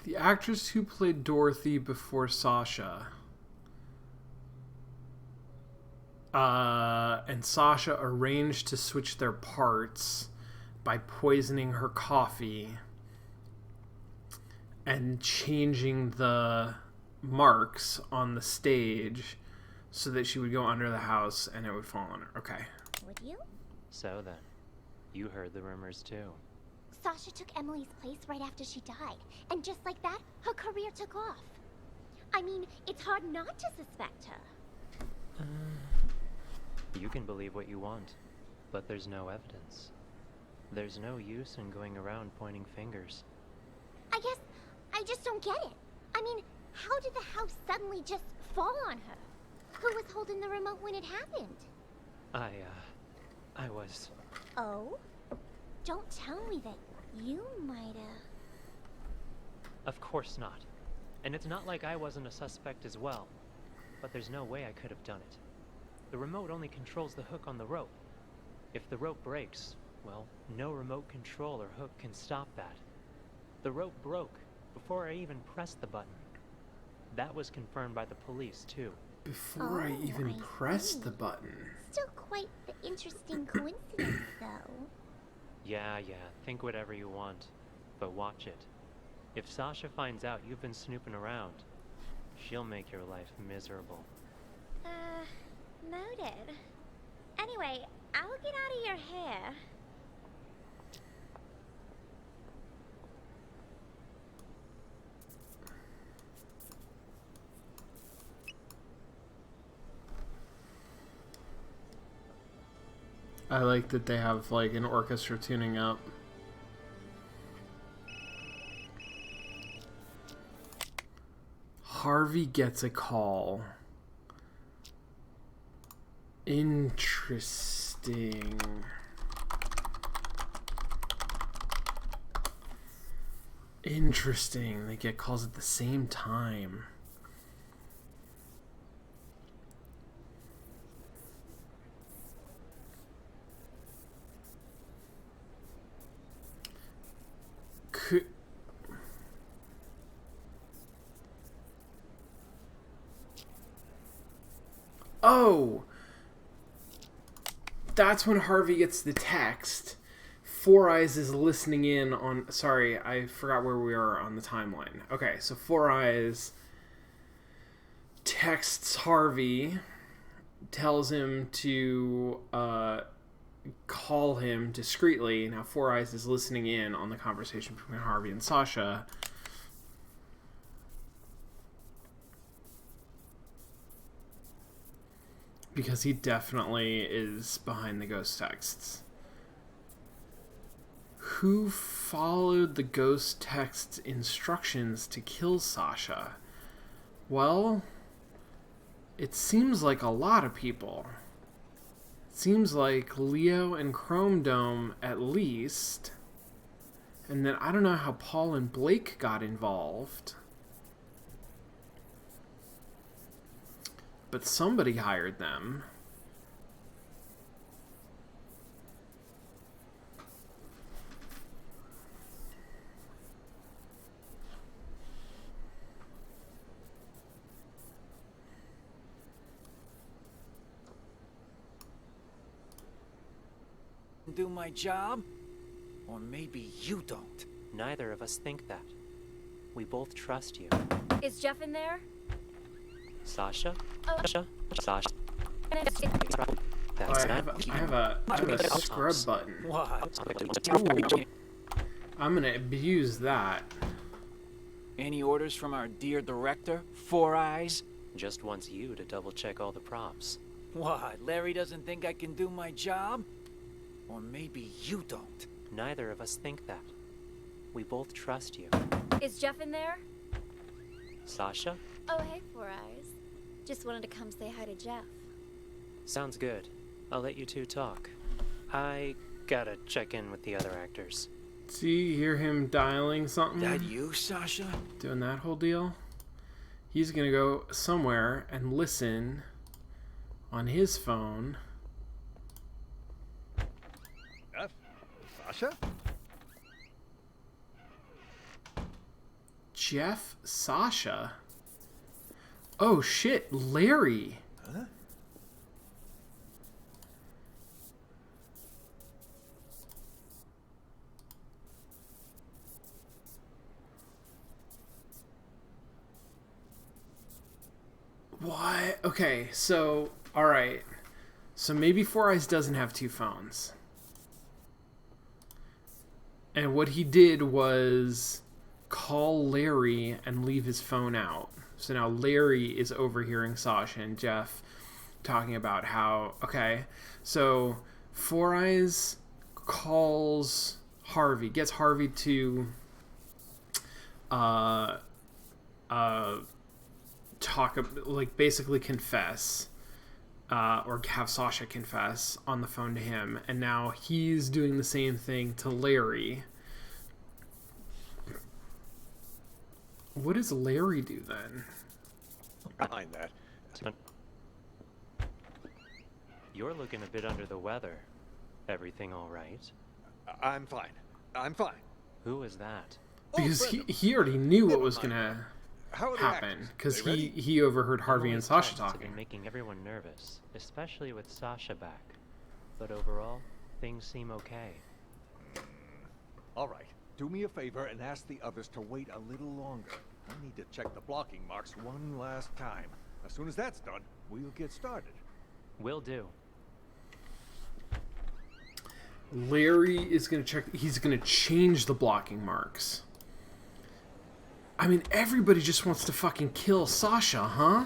The actress who played Dorothy before Sasha. And Sasha arranged to switch their parts by poisoning her coffee and changing the marks on the stage so that she would go under the house and it would fall on her. Okay. Would you? So then, you heard the rumors too. Sasha took Emily's place right after she died, and just like that, her career took off. I mean, it's hard not to suspect her. You can believe what you want, but there's no evidence. There's no use in going around pointing fingers. I guess I just don't get it. I mean, how did the house suddenly just fall on her? Who was holding the remote when it happened? I was... Oh? Don't tell me that you might have... Of course not. And it's not like I wasn't a suspect as well. But there's no way I could have done it. The remote only controls the hook on the rope. If the rope breaks, well, no remote control or hook can stop that. The rope broke before I even pressed the button. That was confirmed by the police, too. Before I even pressed the button. Still quite the interesting coincidence, though. Yeah, think whatever you want. But watch it. If Sasha finds out you've been snooping around, she'll make your life miserable. Noted. Anyway, I'll get out of your hair. I like that they have like an orchestra tuning up. Harvey gets a call. Interesting. Interesting. They get calls at the same time. Oh! That's when Harvey gets the text. Four Eyes is listening in on... Sorry, I forgot where we are on the timeline. Okay, so Four Eyes texts Harvey, tells him to call him discreetly. Now Four Eyes is listening in on the conversation between Harvey and Sasha. Because he definitely is behind the ghost texts. Who followed the ghost text instructions to kill Sasha? Well, it seems like a lot of people. It seems like Leo and Chrome Dome at least. And then I don't know how Paul and Blake got involved. But somebody hired them. Do my job? Or maybe you don't. Neither of us think that. We both trust you. Is Jeff in there? Sasha? Oh. Sasha? I have a scrub button. What? Ooh. I'm gonna abuse that. Any orders from our dear director, Four Eyes? Just wants you to double check all the props. What, Larry doesn't think I can do my job? Or maybe you don't. Neither of us think that. We both trust you. Is Jeff in there? Sasha? Oh, hey, Four Eyes. Just wanted to come say hi to Jeff. Sounds good. I'll let you two talk. I gotta check in with the other actors. See, you hear him dialing something? That you, Sasha? Doing that whole deal? He's gonna go somewhere and listen on his phone. Jeff? Sasha? Jeff, Sasha. Oh shit, Larry. Huh? What? Okay, so, alright. So maybe Four Eyes doesn't have two phones. And what he did was call Larry and leave his phone out. So now Larry is overhearing Sasha and Jeff talking about how, okay, so Four Eyes calls Harvey, gets Harvey to talk, like basically confess, or have Sasha confess on the phone to him, and now he's doing the same thing to Larry. What does Larry do then? Behind that. You're looking a bit under the weather. Everything all right? I'm fine. I'm fine. Who is that? Because he already knew what was gonna happen, because he overheard Harvey and Sasha talking. Making everyone nervous, especially with Sasha back. But overall, things seem okay. All right. Do me a favor and ask the others to wait a little longer. I need to check the blocking marks one last time. As soon as that's done, we'll get started. Will do. Larry is gonna check. He's gonna change the blocking marks. I mean, everybody just wants to fucking kill Sasha, huh?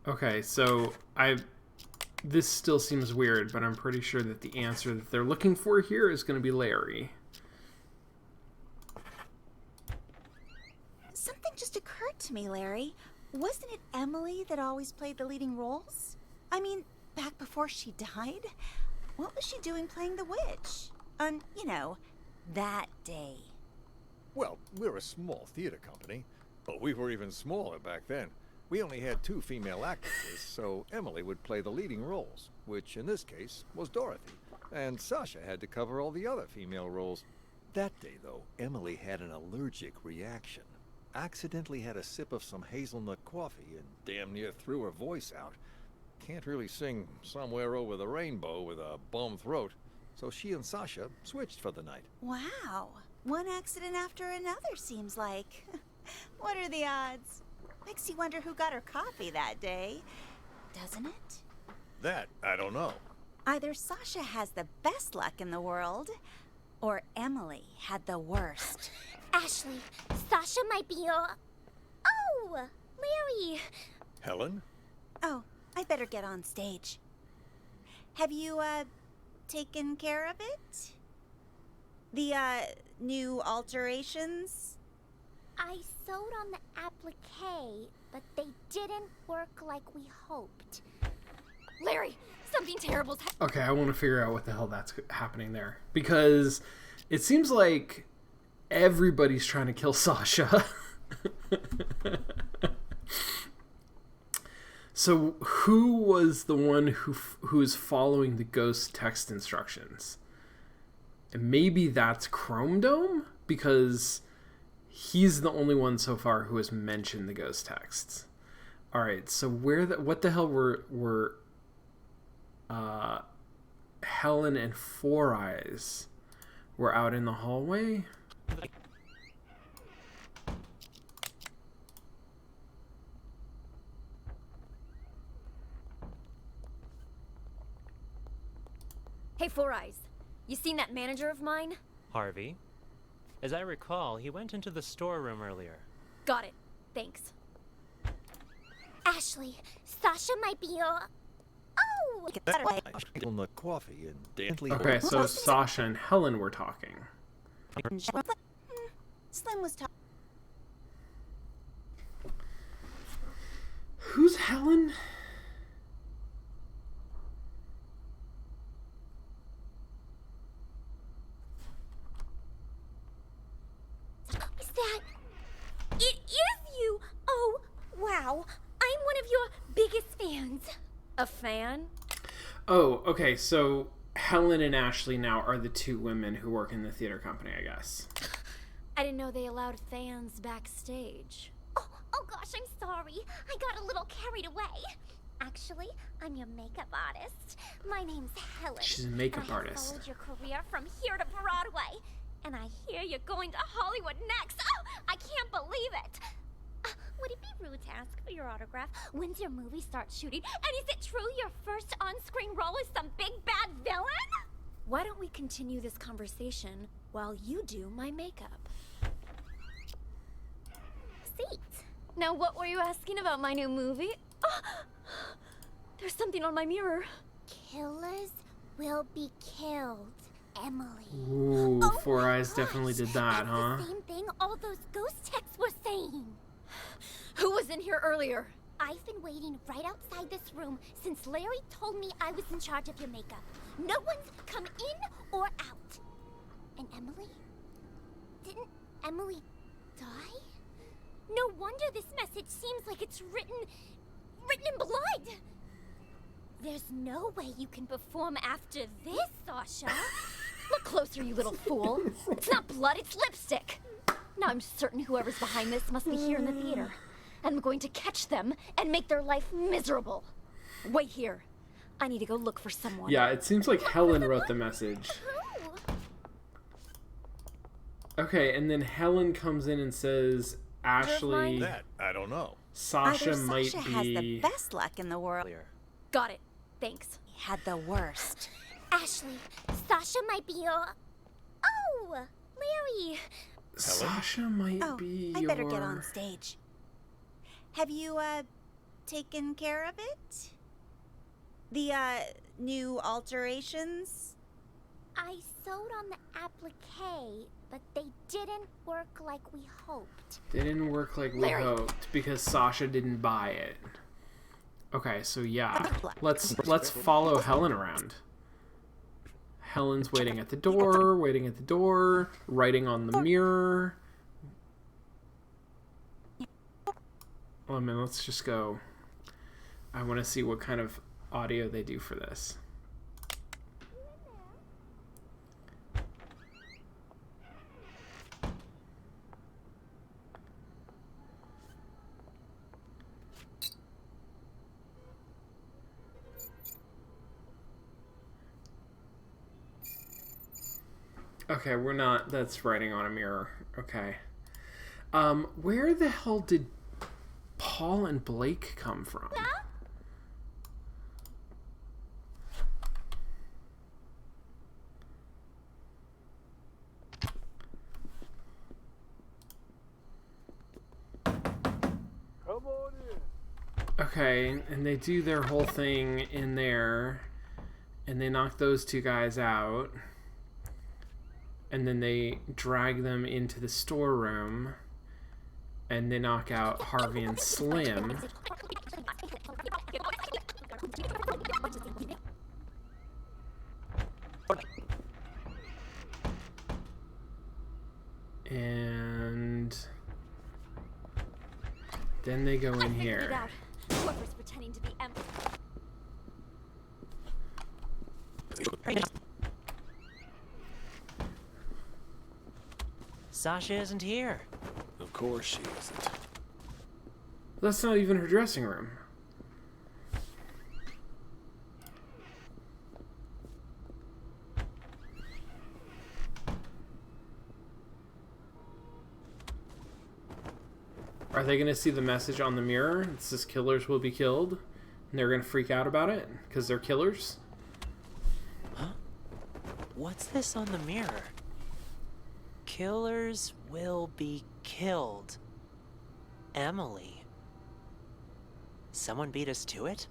Okay, so this still seems weird, but I'm pretty sure that the answer that they're looking for here is going to be Larry. Something just occurred to me, Larry. Wasn't it Emily that always played the leading roles? I mean, back before she died? What was she doing playing the witch? On, you know, that day. Well, we're a small theater company, but we were even smaller back then. We only had 2 female actresses, so Emily would play the leading roles, which in this case was Dorothy, and Sasha had to cover all the other female roles. That day, though, Emily had an allergic reaction. Accidentally had a sip of some hazelnut coffee and damn near threw her voice out. Can't really sing Somewhere Over the Rainbow with a bum throat, so she and Sasha switched for the night. Wow. One accident after another, seems like. What are the odds? Makes you wonder who got her coffee that day, doesn't it? That, I don't know. Either Sasha has the best luck in the world, or Emily had the worst. Ashley, Sasha might be your... Oh, Larry. Helen? Oh, I better get on stage. Have you, taken care of it? The, new alterations? I sewed on the applique, but they didn't work like we hoped. Larry, something terrible's happening. Okay, I want to figure out what the hell that's happening there, because it seems like everybody's trying to kill Sasha. So who was the one who is following the ghost text instructions? And maybe that's Chrome Dome, because he's the only one so far who has mentioned the ghost texts. All right, so what the hell were Helen and Four Eyes were out in the hallway? Hey, Four Eyes. You seen that manager of mine? Harvey? As I recall, he went into the storeroom earlier. Got it. Thanks. Ashley, Sasha might be your... Oh! On the coffee and daintily. Okay, so Sasha and Helen were talking. Slim was talking. Who's Helen? Is that... It is you! Oh, wow. I'm one of your biggest fans. A fan? Oh, okay, so Helen and Ashley now are the two women who work in the theater company, I guess. I didn't know they allowed fans backstage. Oh gosh, I'm sorry. I got a little carried away. Actually, I'm your makeup artist. My name's Helen. She's a makeup and I have artist. followed your career from here to Broadway. And I hear you're going to Hollywood next. Oh, I can't believe it. Would it be rude to ask for your autograph? When's your movie start shooting? And is it true your first on-screen role is some big bad villain? Why don't we continue this conversation while you do my makeup? Seat. Now, what were you asking about my new movie? Oh, there's something on my mirror. Killers will be killed, Emily. Ooh, Four Eyes definitely did that, huh? The same thing all those ghost texts were saying. Who was in here earlier? I've been waiting right outside this room since Larry told me I was in charge of your makeup. No one's come in or out. And Emily? Didn't Emily die? No wonder this message seems like it's written in blood. There's no way you can perform after this, Sasha. Look closer, you little fool. It's not blood, it's lipstick. Now I'm certain whoever's behind this must be here in the theater. And I'm going to catch them and make their life miserable. Wait here. I need to go look for someone. Yeah, it seems like Helen wrote the message. Okay, and then Helen comes in and says, Ashley... That, I don't know. Sasha might Sasha be... has the best luck in the world. Got it. Thanks. He had the worst. Ashley, Sasha might be your... Oh, Larry. Sasha might be I your... better get on stage. Have you, taken care of it? The, new alterations? I sewed on the applique, but they didn't work like we hoped. They didn't work like we Larry. hoped because Sasha didn't buy it. Okay, so yeah. Let's follow Helen around. Helen's waiting at the door, writing on the mirror. Well, I mean, let's just go. I want to see what kind of audio they do for this. Okay, we're not. That's writing on a mirror. Okay. Where the hell did Paul and Blake come from? Come on in. Okay, and they do their whole thing in there, and they knock those two guys out, and then they drag them into the storeroom, and they knock out Harvey and Slim. And then they go in here. Whoever's pretending to be Emily. Sasha isn't here. Of course she isn't. That's not even her dressing room. Are they going to see the message on the mirror? It says killers will be killed. And they're going to freak out about it because they're killers? Huh? What's this on the mirror? Killers will be killed. Emily. Someone beat us to it?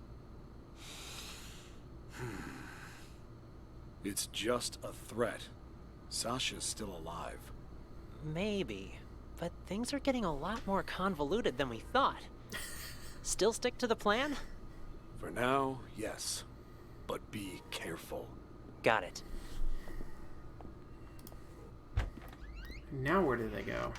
It's just a threat. Sasha's still alive. Maybe. But things are getting a lot more convoluted than we thought. Still stick to the plan? For now, yes. But be careful. Got it. Now where do they go?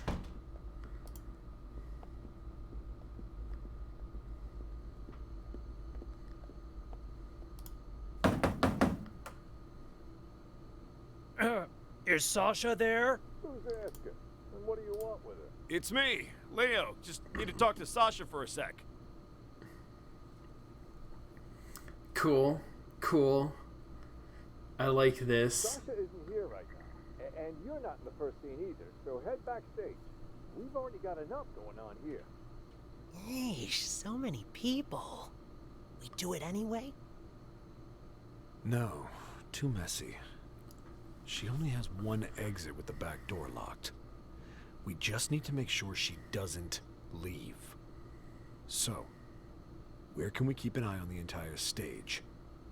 Is Sasha there? Who's asking? And what do you want with her? It's me, Leo. Just need to talk to Sasha for a sec. Cool. Cool. I like this. Sasha isn't here right now. And you're not in the first scene either, so head backstage. We've already got enough going on here. Yeesh, so many people. We do it anyway? No, too messy. She only has one exit with the back door locked. We just need to make sure she doesn't leave. So, where can we keep an eye on the entire stage?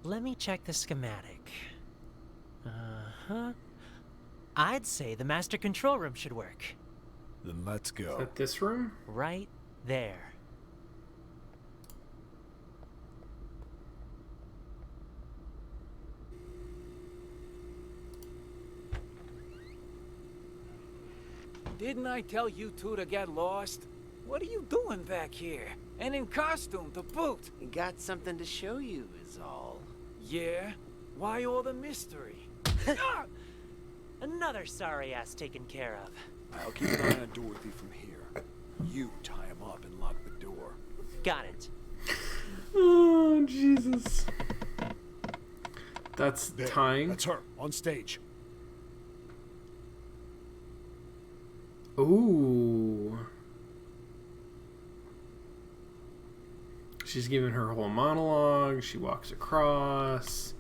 Let me check the schematic. Uh-huh. I'd say the master control room should work. Then let's go. Is that this room? Right there. Didn't I tell you two to get lost? What are you doing back here? And in costume to boot? Got something to show you is all. Yeah? Why all the mystery? Another sorry ass taken care of. I'll keep an eye on Dorothy from here. You tie him up and lock the door. Got it. Oh, Jesus. That's There, tying. That's her, on stage. Ooh. She's giving her whole monologue. She walks across.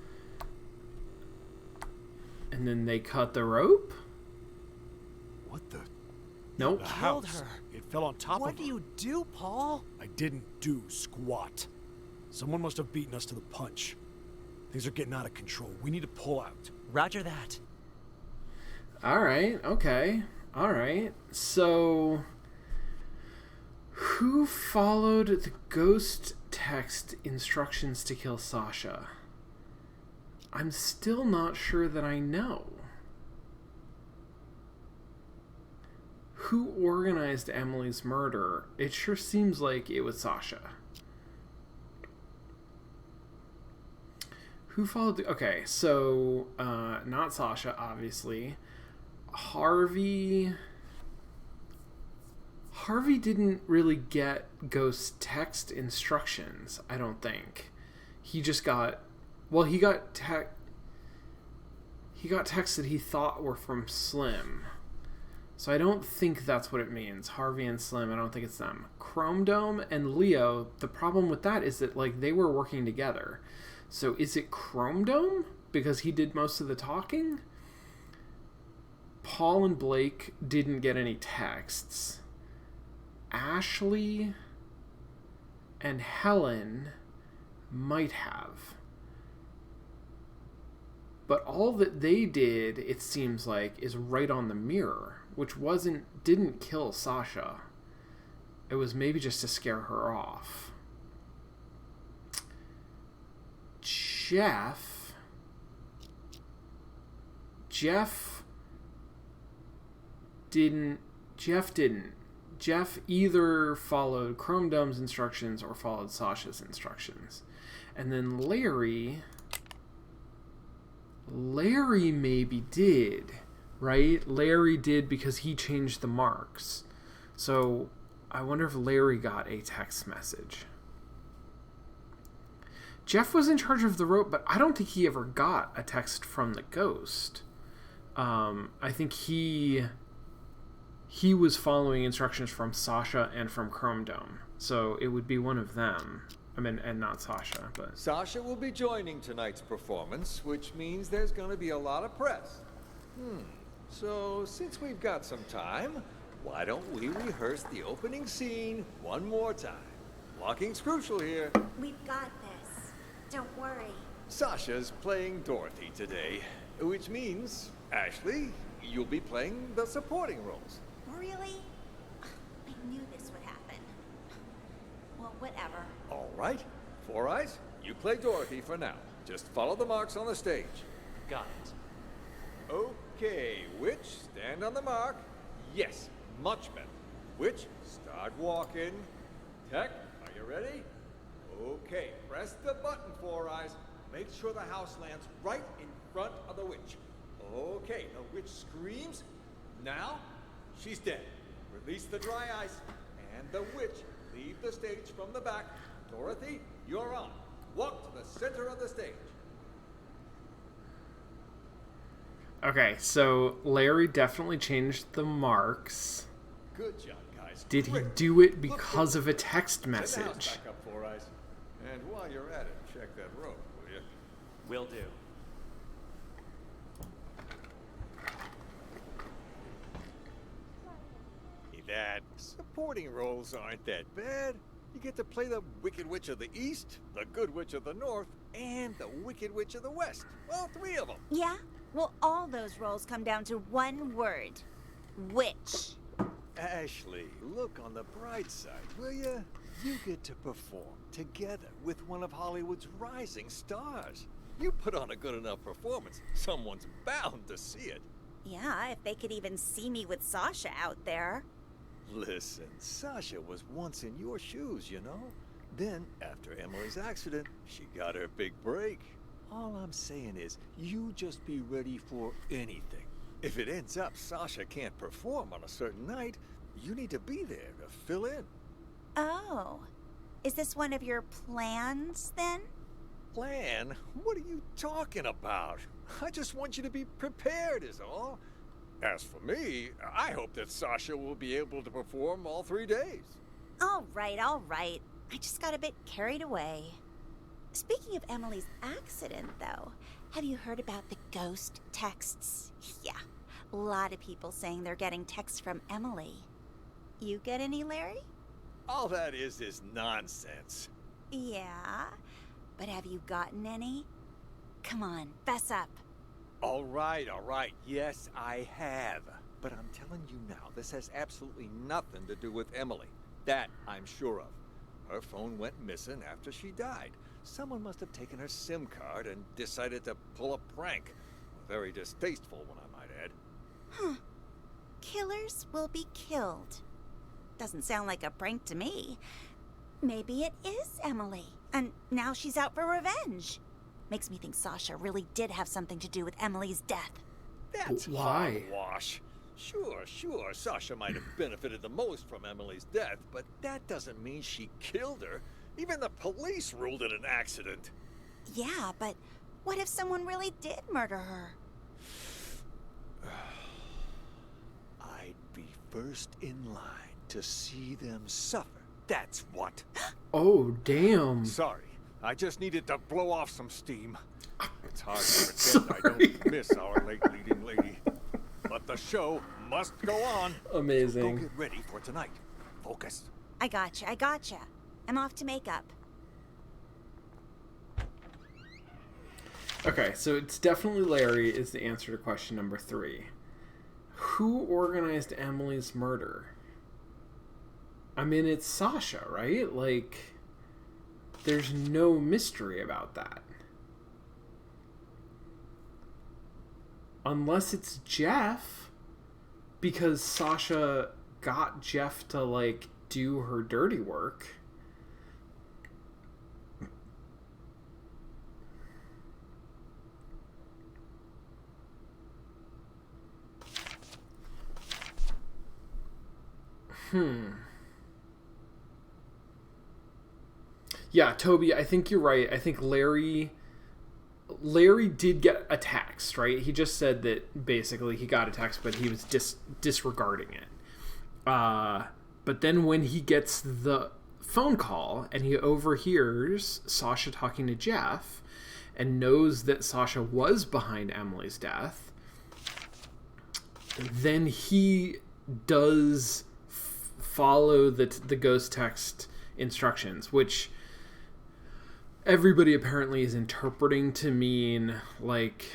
And then they cut the rope? What the? Nope. The Killed house. her. It fell on top What of do her. you do, Paul? I didn't do squat. Someone must have beaten us to the punch. Things are getting out of control. We need to pull out. Roger that. Alright, okay. Alright. So, who followed the ghost text instructions to kill Sasha? I'm still not sure that I know. Who organized Emily's murder? It sure seems like it was Sasha. Who followed the... Okay, so, not Sasha, obviously. Harvey didn't really get ghost text instructions, I don't think. He just got... Well, he got texts that he thought were from Slim. So I don't think that's what it means. Harvey and Slim, I don't think it's them. Chrome Dome and Leo, the problem with that is that, like, they were working together. So is it Chrome Dome? Because he did most of the talking? Paul and Blake didn't get any texts. Ashley and Helen might have. But all that they did, it seems like, is write on the mirror, which didn't kill Sasha. It was maybe just to scare her off. Jeff didn't. Jeff either followed Chrome Dome's instructions or followed Sasha's instructions. And then Larry maybe did, right? Larry did because he changed the marks. So I wonder if Larry got a text message. Jeff was in charge of the rope, but I don't think he ever got a text from the ghost. I think he was following instructions from Sasha and from Chrome Dome. So it would be one of them. I mean, and not Sasha, but... Sasha will be joining tonight's performance, which means there's going to be a lot of press. So, since we've got some time, why don't we rehearse the opening scene one more time? Blocking's crucial here. We've got this. Don't worry. Sasha's playing Dorothy today, which means, Ashley, you'll be playing the supporting roles. Really? I knew this would happen. Well, whatever. All right. Four Eyes, you play Dorothy for now. Just follow the marks on the stage. Got it. Okay, Witch, stand on the mark. Yes, much better. Witch, start walking. Tech, are you ready? Okay, press the button, Four Eyes. Make sure the house lands right in front of the witch. Okay, the witch screams. Now, she's dead. Release the dry ice, and the witch leave the stage from the back. Dorothy, you're on. Walk to the center of the stage. Okay, so Larry definitely changed the marks. Good job, guys. Did he Great. do it because of a text Send the house message? back up, Four Eyes. And while you're at it, check that rope, will you? Will do. Hey, Dad, supporting roles aren't that bad. You get to play the Wicked Witch of the East, the Good Witch of the North, and the Wicked Witch of the West. All three of them. Yeah? Well, all those roles come down to one word. Witch. Ashley, look on the bright side, will you? You get to perform together with one of Hollywood's rising stars. You put on a good enough performance, someone's bound to see it. Yeah, if they could even see me with Sasha out there. Listen, Sasha was once in your shoes, you know? Then, after Emily's accident, she got her big break. All I'm saying is, you just be ready for anything. If it ends up Sasha can't perform on a certain night, you need to be there to fill in. Oh. Is this one of your plans, then? Plan? What are you talking about? I just want you to be prepared is all. As for me, I hope that Sasha will be able to perform all 3 days. All right, all right. I just got a bit carried away. Speaking of Emily's accident, though, have you heard about the ghost texts? Yeah, a lot of people saying they're getting texts from Emily. You get any, Larry? All that is nonsense. Yeah, but have you gotten any? Come on, fess up. All right. Yes, I have. But I'm telling you now, this has absolutely nothing to do with Emily. That I'm sure of. Her phone went missing after she died. Someone must have taken her SIM card and decided to pull a prank. A very distasteful one, I might add. Huh. Killers will be killed. Doesn't sound like a prank to me. Maybe it is Emily, and now she's out for revenge. Makes me think Sasha really did have something to do with Emily's death. That's why? hogwash. Sure, Sasha might have benefited the most from Emily's death, but that doesn't mean she killed her. Even the police ruled it an accident. Yeah, but what if someone really did murder her? I'd be first in line to see them suffer. That's what. Oh, damn. Sorry, I just needed to blow off some steam. It's hard to pretend I don't miss our late leading lady. But the show must go on. Amazing. So go get ready for tonight. Focus. I gotcha. I'm off to makeup. Okay, so it's definitely Larry is the answer to question number 3. Who organized Emily's murder? I mean, it's Sasha, right? Like, there's no mystery about that. Unless it's Jeff, because Sasha got Jeff to, like, do her dirty work. Yeah, Toby, I think you're right. I think Larry did get a text, right? He just said that basically he got a text, but he was disregarding it. But then when he gets the phone call and he overhears Sasha talking to Jeff and knows that Sasha was behind Emily's death, then he does follow the ghost text instructions, which everybody apparently is interpreting to mean, like,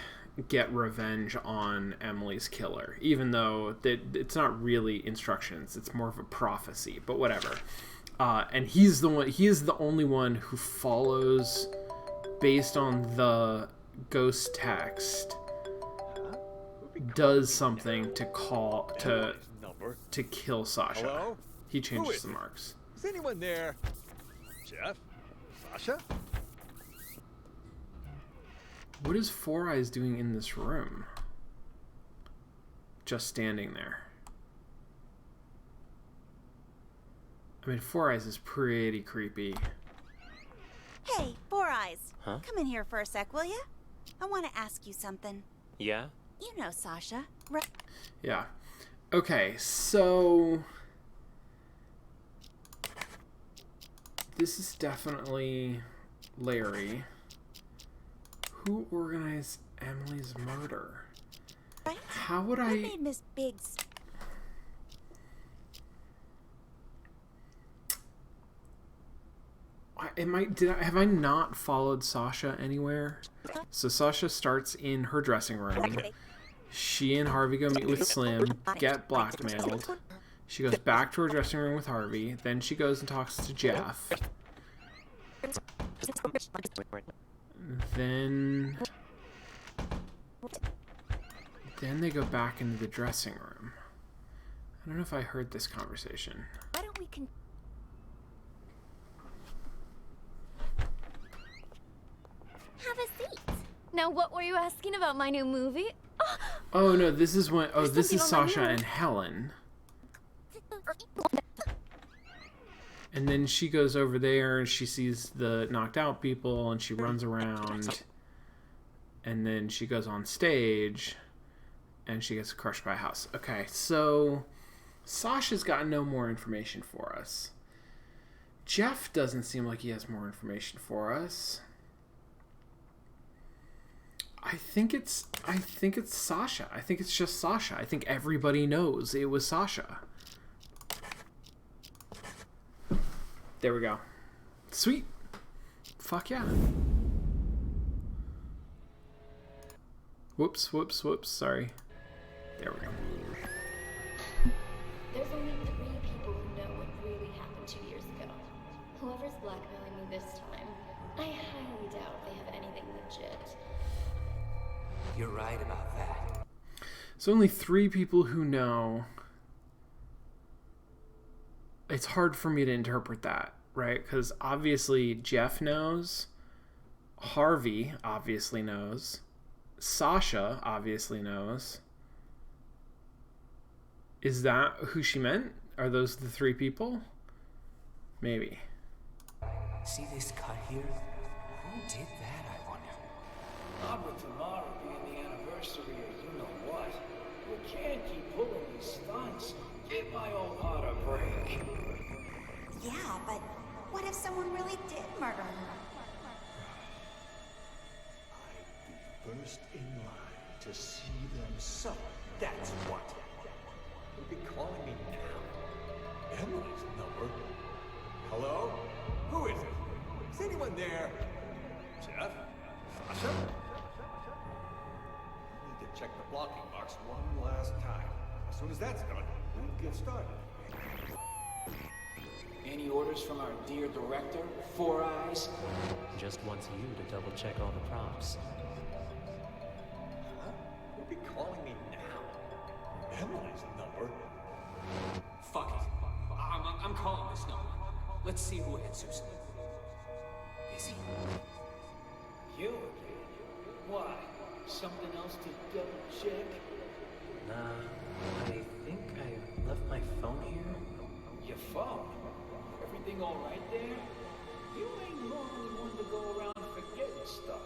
get revenge on Emily's killer, even though it's not really instructions, it's more of a prophecy, but whatever. And he is the only one who follows based on the ghost text, does something to kill Sasha. Hello? He Who changes is the it? marks. Is anyone there? Jeff? Sasha? What is Four Eyes doing in this room? just standing there. I mean, Four Eyes is pretty creepy. Hey, Four Eyes. Huh? Come in here for a sec, will you? I want to ask you something. Yeah? You know Sasha, right? Yeah. Okay, so this is definitely Larry. Who organized Emily's murder? Right? How would What I... made Miss Biggs... have I not followed Sasha anywhere? So Sasha starts in her dressing room. She and Harvey go meet with Slim, get blackmailed. She goes back to her dressing room with Harvey. Then she goes and talks to Jeff. Then they go back into the dressing room. I don't know if I heard this conversation. Why don't we have a seat? Now, what were you asking about my new movie? Oh no, this is when. Oh, There's this is something on my Sasha nose. and Helen. And then she goes over there and she sees the knocked out people and she runs around. And then she goes on stage and she gets crushed by a house. Okay, so Sasha's got no more information for us. Jeff doesn't seem like he has more information for us. I think it's Sasha. I think it's just Sasha. I think everybody knows it was Sasha. There we go. Sweet. Fuck yeah. Whoops. Sorry. There we go. There's only 3 people who know what really happened 2 years ago. Whoever's blackmailing me this time, I highly doubt they have anything legit. You're right about that. So only 3 people who know. It's hard for me to interpret that, right? Because obviously Jeff knows. Harvey obviously knows. Sasha obviously knows. Is that who she meant? Are those the 3 people? Maybe. See this cut here? Who did that, I wonder? Not with tomorrow being the anniversary of you know what. You can't keep pulling these stunts. Give my old heart a break. Yeah, but what if someone really did murder her? I'd be first in line to see them suffer. That's what. You'll be calling me now. Emily's number. Hello? Who is it? Is anyone there? Jeff? Sasha? I need to check the blocking box one last time. As soon as that's done, we'll get started. Any orders from our dear director, Four Eyes? Just wants you to double check all the props. Huh? You'll be calling me now. Emily's number. Fuck it. I'm calling this number. Let's see who answers. Is he? You again? Why? Something else to double check? Nah, I think I left my phone here. Your phone? Everything all right there? You ain't normally one to go around forgetting stuff.